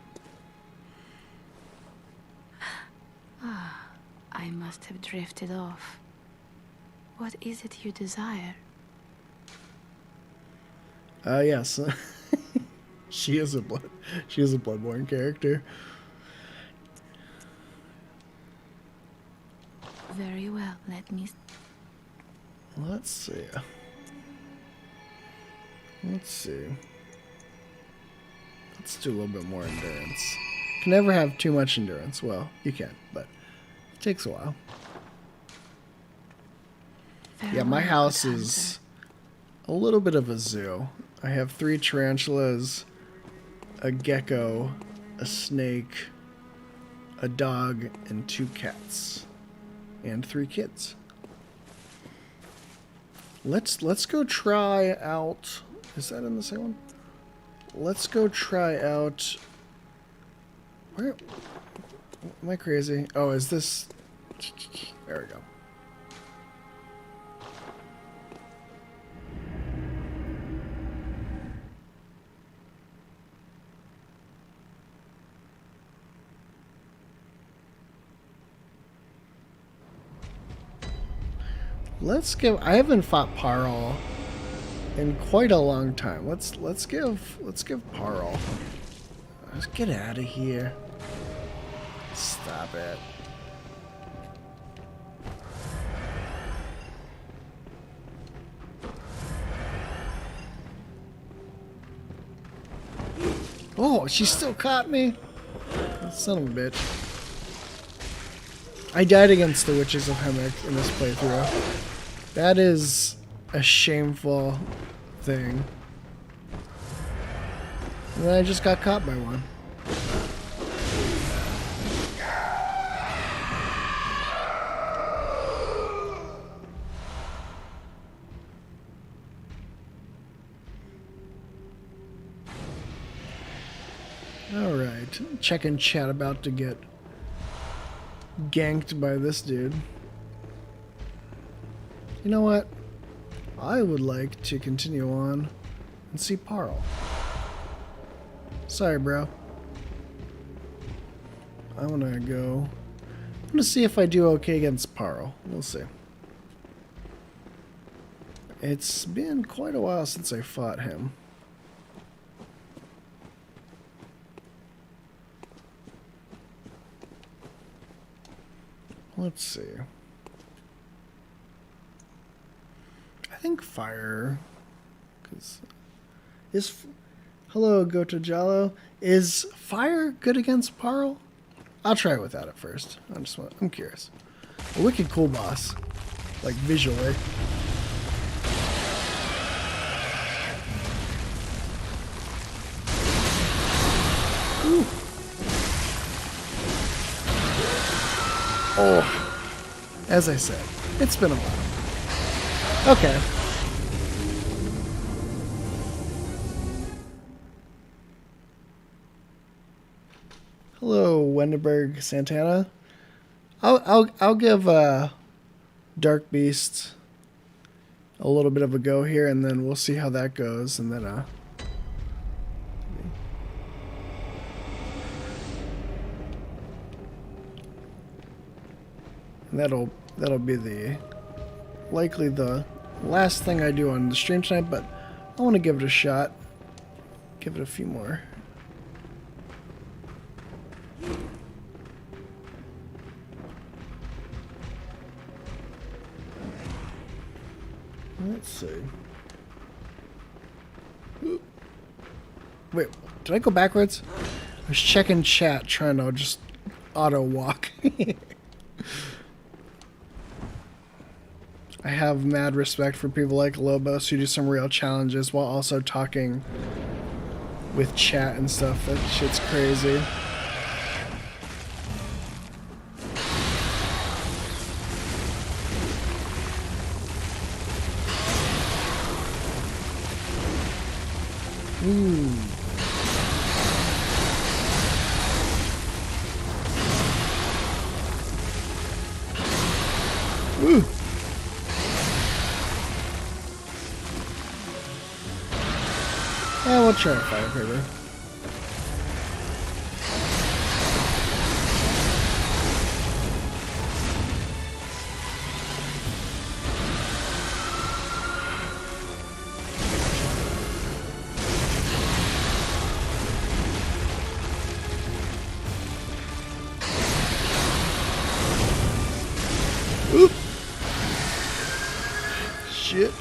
I must have drifted off. What is it you desire? Yes. She is a Bloodborne character. Very well, let me... Let's see. Let's do a little bit more endurance. Can never have too much endurance. Well, you can, but it takes a while. Yeah, my house is a little bit of a zoo. I have 3 tarantulas, a gecko, a snake, a dog, and 2 cats. And 3 kids. Let's go try out... Is that in the same one? Let's go try out... Where... Am I crazy? Oh, is this... There we go. Let's give... I haven't fought Paarl in quite a long time. Let's give Paarl. Let's get out of here. Stop it. Oh, she still caught me. Son of a bitch. I died against the Witches of Hemwick in this playthrough. That is a shameful thing. And then I just got caught by one. Alright, checking chat, about to get ganked by this dude. You know what? I would like to continue on and see Paarl. Sorry, bro. I want to go... I'm going to see if I do okay against Paarl. We'll see. It's been quite a while since I fought him. Let's see. I think fire, because hello Gotojalo. Is fire good against Paarl? I'll try it without it first. I'm curious. A wicked cool boss, like visually. Ooh. Oh, as I said, it's been a while. Okay. Hello, Wendenberg Santana. I'll give Darkbeast a little bit of a go here, and then we'll see how that goes, and then and that'll be likely the last thing I do on the stream tonight, but I want to give it a shot. Give it a few more. Let's see. Ooh. Wait, did I go backwards? I was checking chat, trying to just auto walk. I have mad respect for people like Lobos who do some real challenges while also talking with chat and stuff. That shit's crazy. Ooh. Ooh. Yeah, we'll try fire paper. Oop. Shit.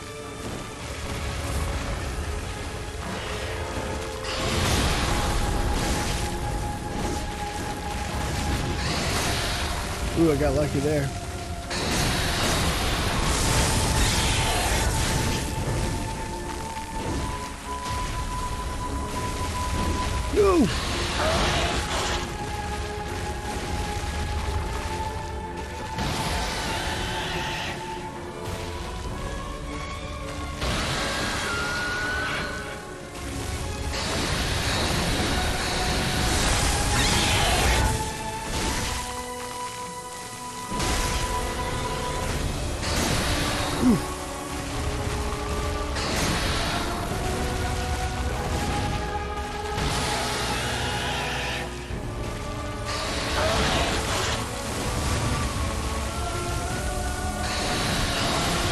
Ooh, I got lucky there. No!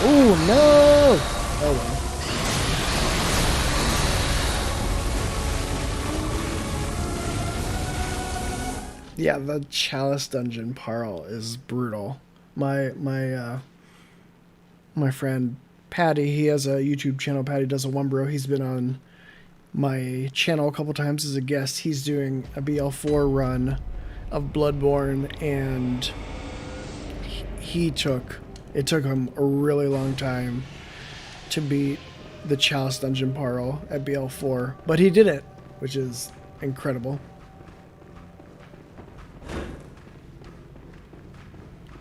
Oh no! Oh well. Yeah, the Chalice Dungeon Paarl is brutal. My friend Patty, he has a YouTube channel. Patty does a one bro. He's been on my channel a couple times as a guest. He's doing a BL4 run of Bloodborne, and it took him a really long time to beat the Chalice Dungeon Paarl at BL4, but he did it, which is incredible.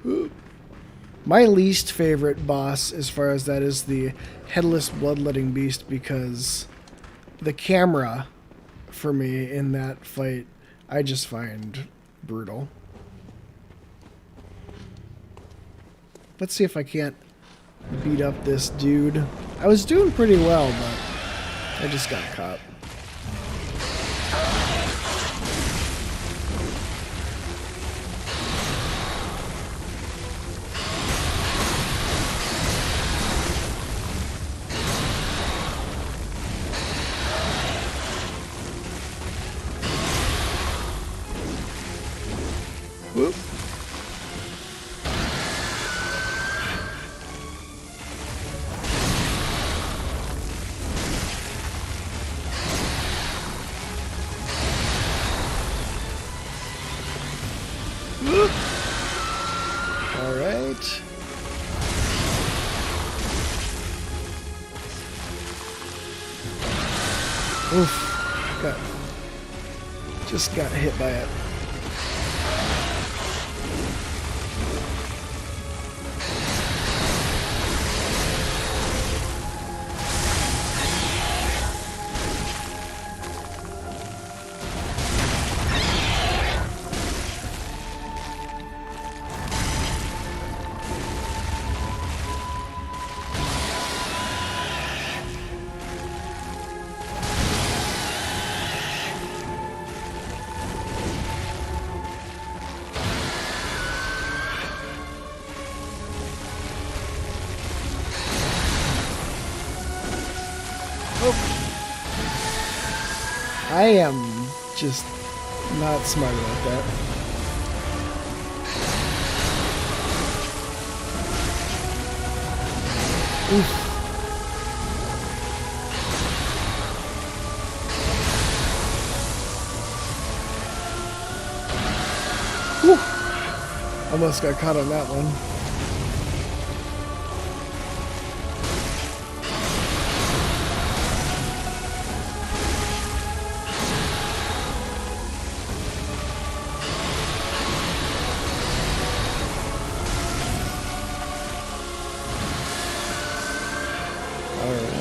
Ooh. My least favorite boss as far as that is the Headless Bloodletting Beast, because the camera for me in that fight I just find brutal. Let's see if I can't beat up this dude. I was doing pretty well, but I just got caught. Whoop. All right. Oof. Just got hit by it. I am just not smart about that. Oof. Whew. Almost got caught on that one. Alright.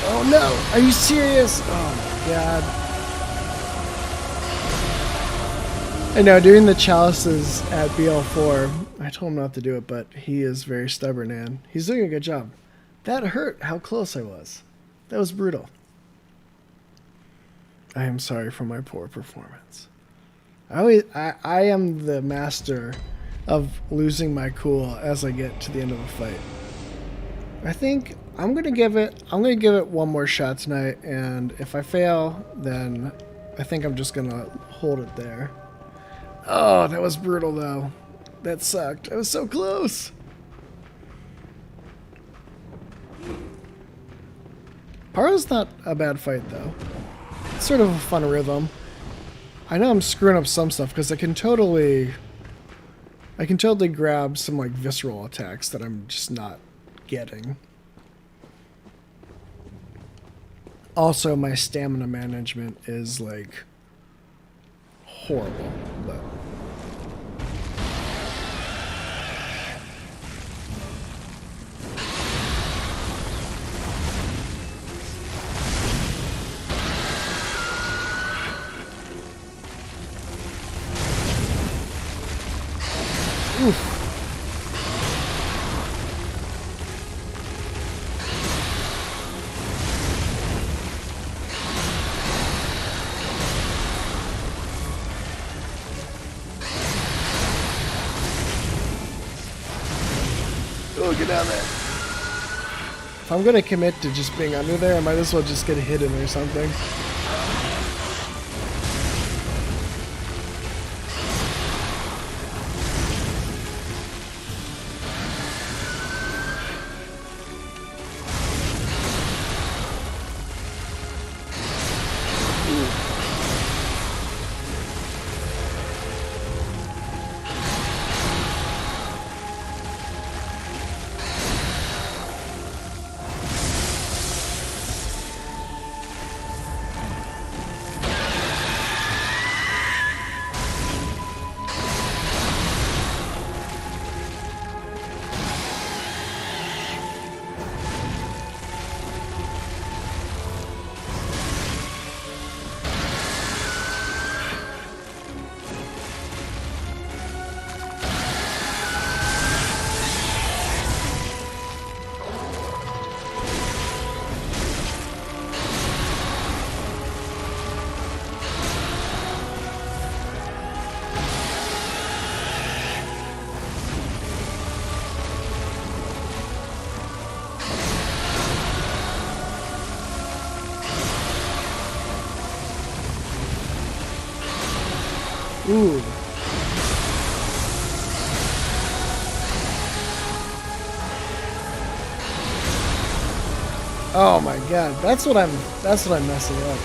Oh no! Are you serious? Oh my god. I know, doing the chalices at BL4, I told him not to do it, but he is very stubborn and he's doing a good job. That hurt how close I was. That was brutal. I am sorry for my poor performance. I am the master of losing my cool as I get to the end of a fight. I think I'm gonna give it one more shot tonight, and if I fail, then I think I'm just gonna hold it there. Oh, that was brutal though. That sucked. I was so close. Paarl's not a bad fight though. It's sort of a fun rhythm. I know I'm screwing up some stuff because I can totally grab some like visceral attacks that I'm just not getting. Also, my stamina management is like horrible, but oof. Oh, get down there. If I'm gonna commit to just being under there, I might as well just get hidden or something. Ooh. Oh my god, that's what I'm messing up.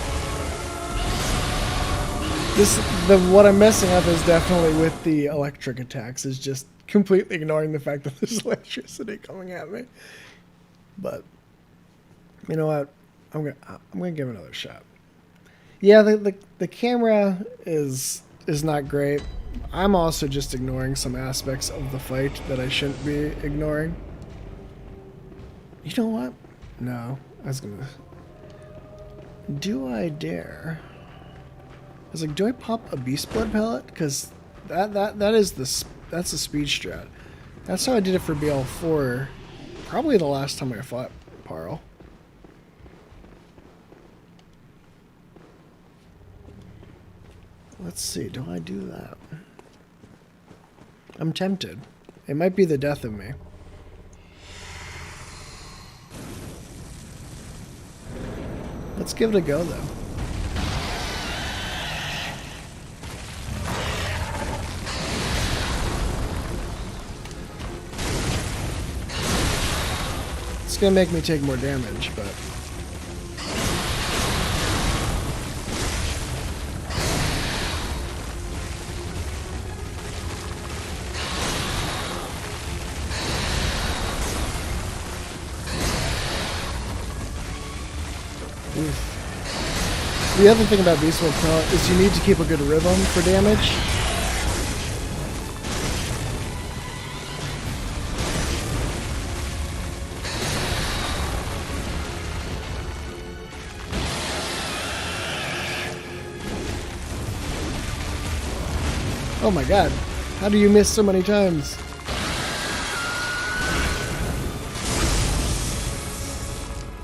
What I'm messing up is definitely with the electric attacks, is just completely ignoring the fact that there's electricity coming at me. But you know what? I'm gonna give it another shot. Yeah, the camera is not great. I'm also just ignoring some aspects of the fight that I shouldn't be ignoring. You know what? No, I was gonna... Do I dare? I was like, do I pop a beast blood pellet? Because that's the speed strat. That's how I did it for BL4. Probably the last time I fought Paarl. Let's see, do I do that? I'm tempted. It might be the death of me. Let's give it a go, though. It's gonna make me take more damage, but... The other thing about Beast Blood Pellet is you need to keep a good rhythm for damage. Oh my god, how do you miss so many times?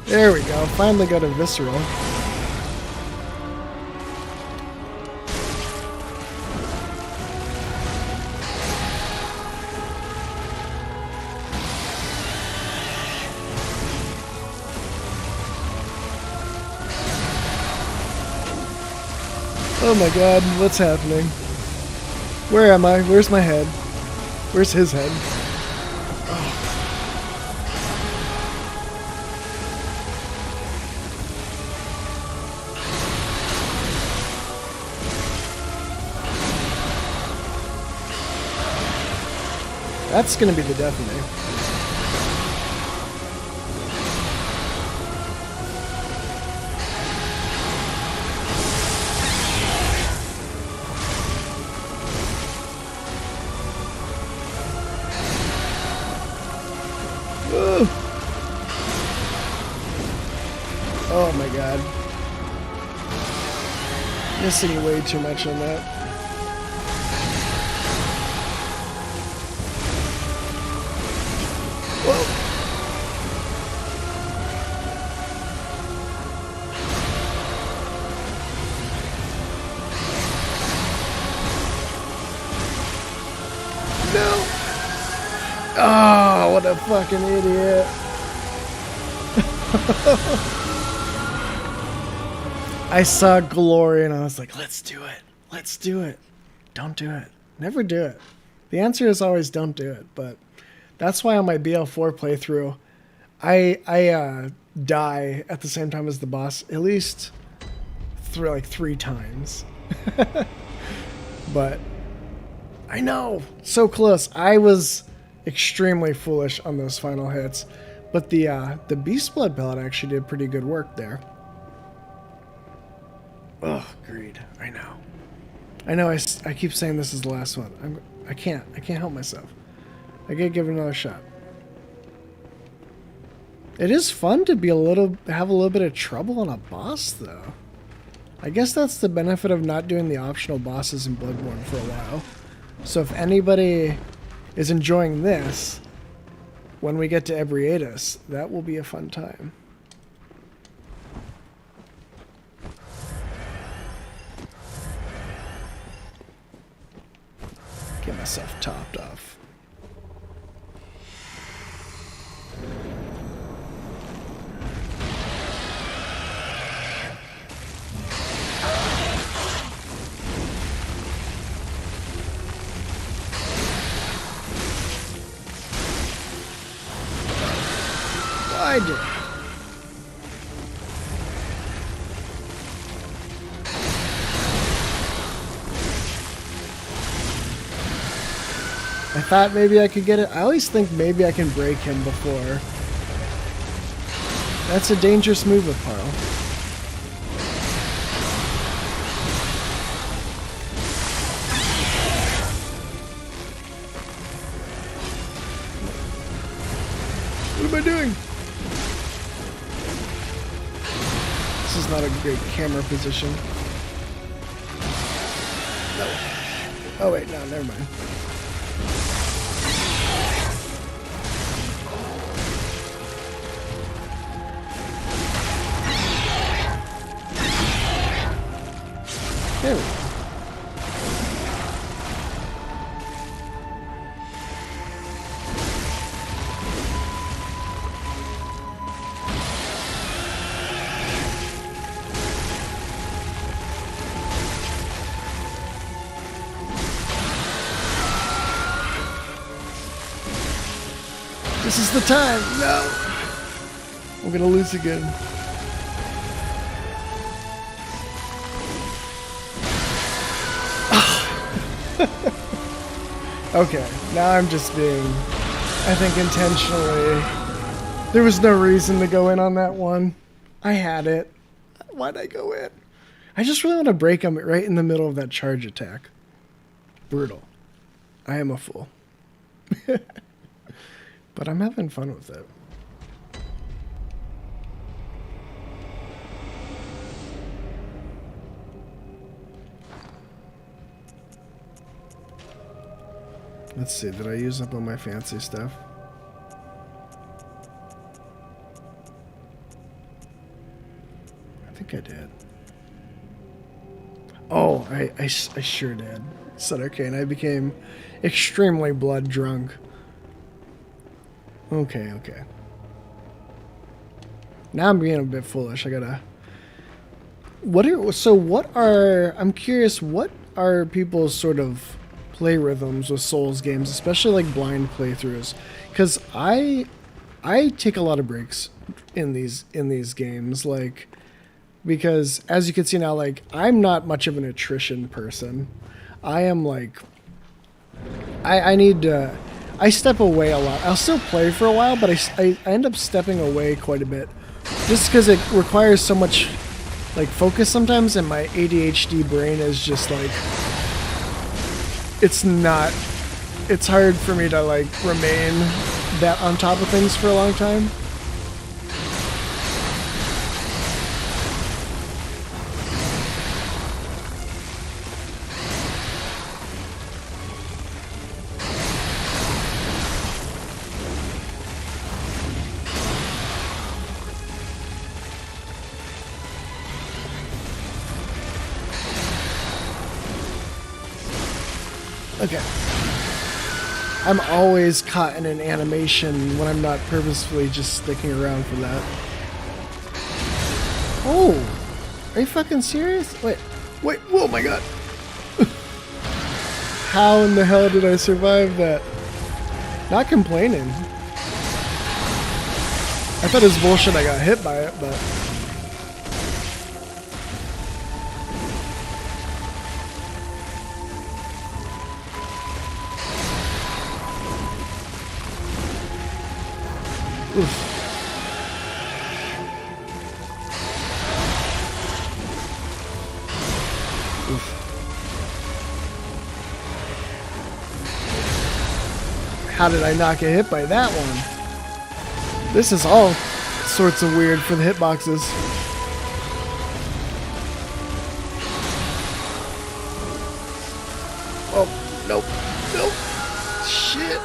There we go, finally got a visceral. Oh my god, what's happening? Where am I? Where's my head? Where's his head? Oh. That's gonna be the death of me. Oh my god. Missing way too much on that. Whoa. No. Oh, what a fucking idiot. I saw glory and I was like, let's do it. Let's do it. Don't do it. Never do it. The answer is always don't do it. But that's why on my BL4 playthrough, I die at the same time as the boss at least three times. But I know, so close. I was extremely foolish on those final hits. But the Beast Blood Pellet actually did pretty good work there. Oh, greed. I know. I know. I keep saying this is the last one. I can't help myself. I gotta give it another shot. It is fun to have a little bit of trouble on a boss, though. I guess that's the benefit of not doing the optional bosses in Bloodborne for a while. So if anybody is enjoying this, when we get to Ebrietas, that will be a fun time. Get myself topped off. I did. I thought maybe I could get it. I always think maybe I can break him before. That's a dangerous move with Paarl. What am I doing? This is not a great camera position. No. Oh wait, no, never mind. There we go. This is the time. No. I'm gonna lose again. Okay, now I'm just being, I think, intentionally. There was no reason to go in on that one. I had it. Why'd I go in? I just really want to break him right in the middle of that charge attack. Brutal. I am a fool. But I'm having fun with it. Let's see, did I use up all my fancy stuff? I think I did. Oh, I sure did. Said okay, and I became extremely blood drunk. Okay. Now I'm being a bit foolish. I gotta... I'm curious, what are people's sort of play rhythms with Souls games, especially like blind playthroughs? Because I take a lot of breaks in these games, like, because as you can see now, like, I'm not much of an attrition person. I am like, I step away a lot. I'll still play for a while, but I end up stepping away quite a bit, just because it requires so much like focus sometimes, and my ADHD brain is just like, it's hard for me to like remain that on top of things for a long time. Okay. I'm always caught in an animation when I'm not purposefully just sticking around for that. Oh! Are you fucking serious? Wait, oh my god! How in the hell did I survive that? Not complaining. I thought it was bullshit I got hit by it, but... Oof. How did I not get hit by that one? This is all sorts of weird for the hitboxes. Oh, nope. Shit.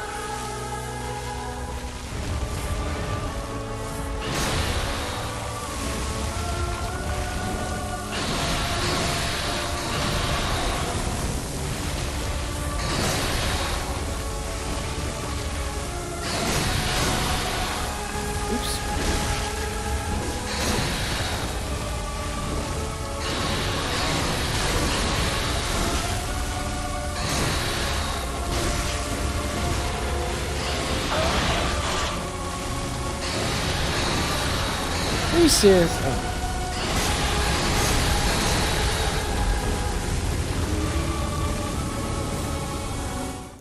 Are you serious? Oh.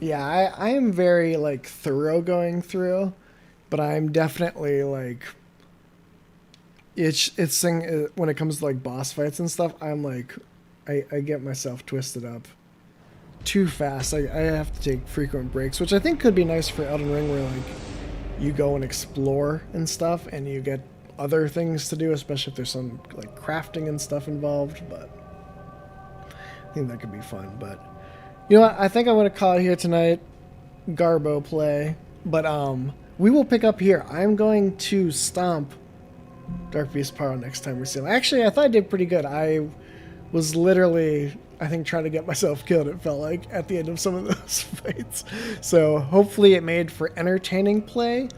Yeah, I am very, like, thorough going through, but I'm definitely, like, when it comes to, like, boss fights and stuff, I'm, like, I get myself twisted up too fast. I have to take frequent breaks, which I think could be nice for Elden Ring, where, like, you go and explore and stuff, and you get other things to do, especially if there's some like crafting and stuff involved. But I think that could be fun. But you know what? I think I'm going to call it here tonight. Garbo play. But we will pick up here. I'm going to stomp Darkbeast Paarl next time we see him. Actually, I thought I did pretty good. I was literally, I think, trying to get myself killed, it felt like, at the end of some of those fights. So hopefully it made for entertaining play.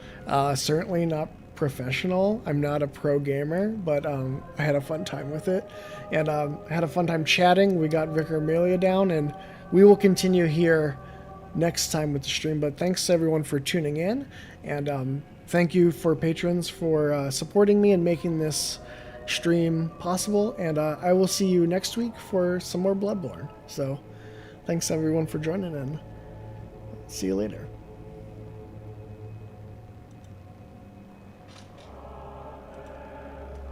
Certainly not professional. I'm not a pro gamer, but I had a fun time with it. And I had a fun time chatting. We got Vicar Amelia down, and we will continue here next time with the stream. But thanks everyone for tuning in, and thank you for patrons for supporting me and making this stream possible. And I will see you next week for some more Bloodborne. So thanks everyone for joining, and see you later.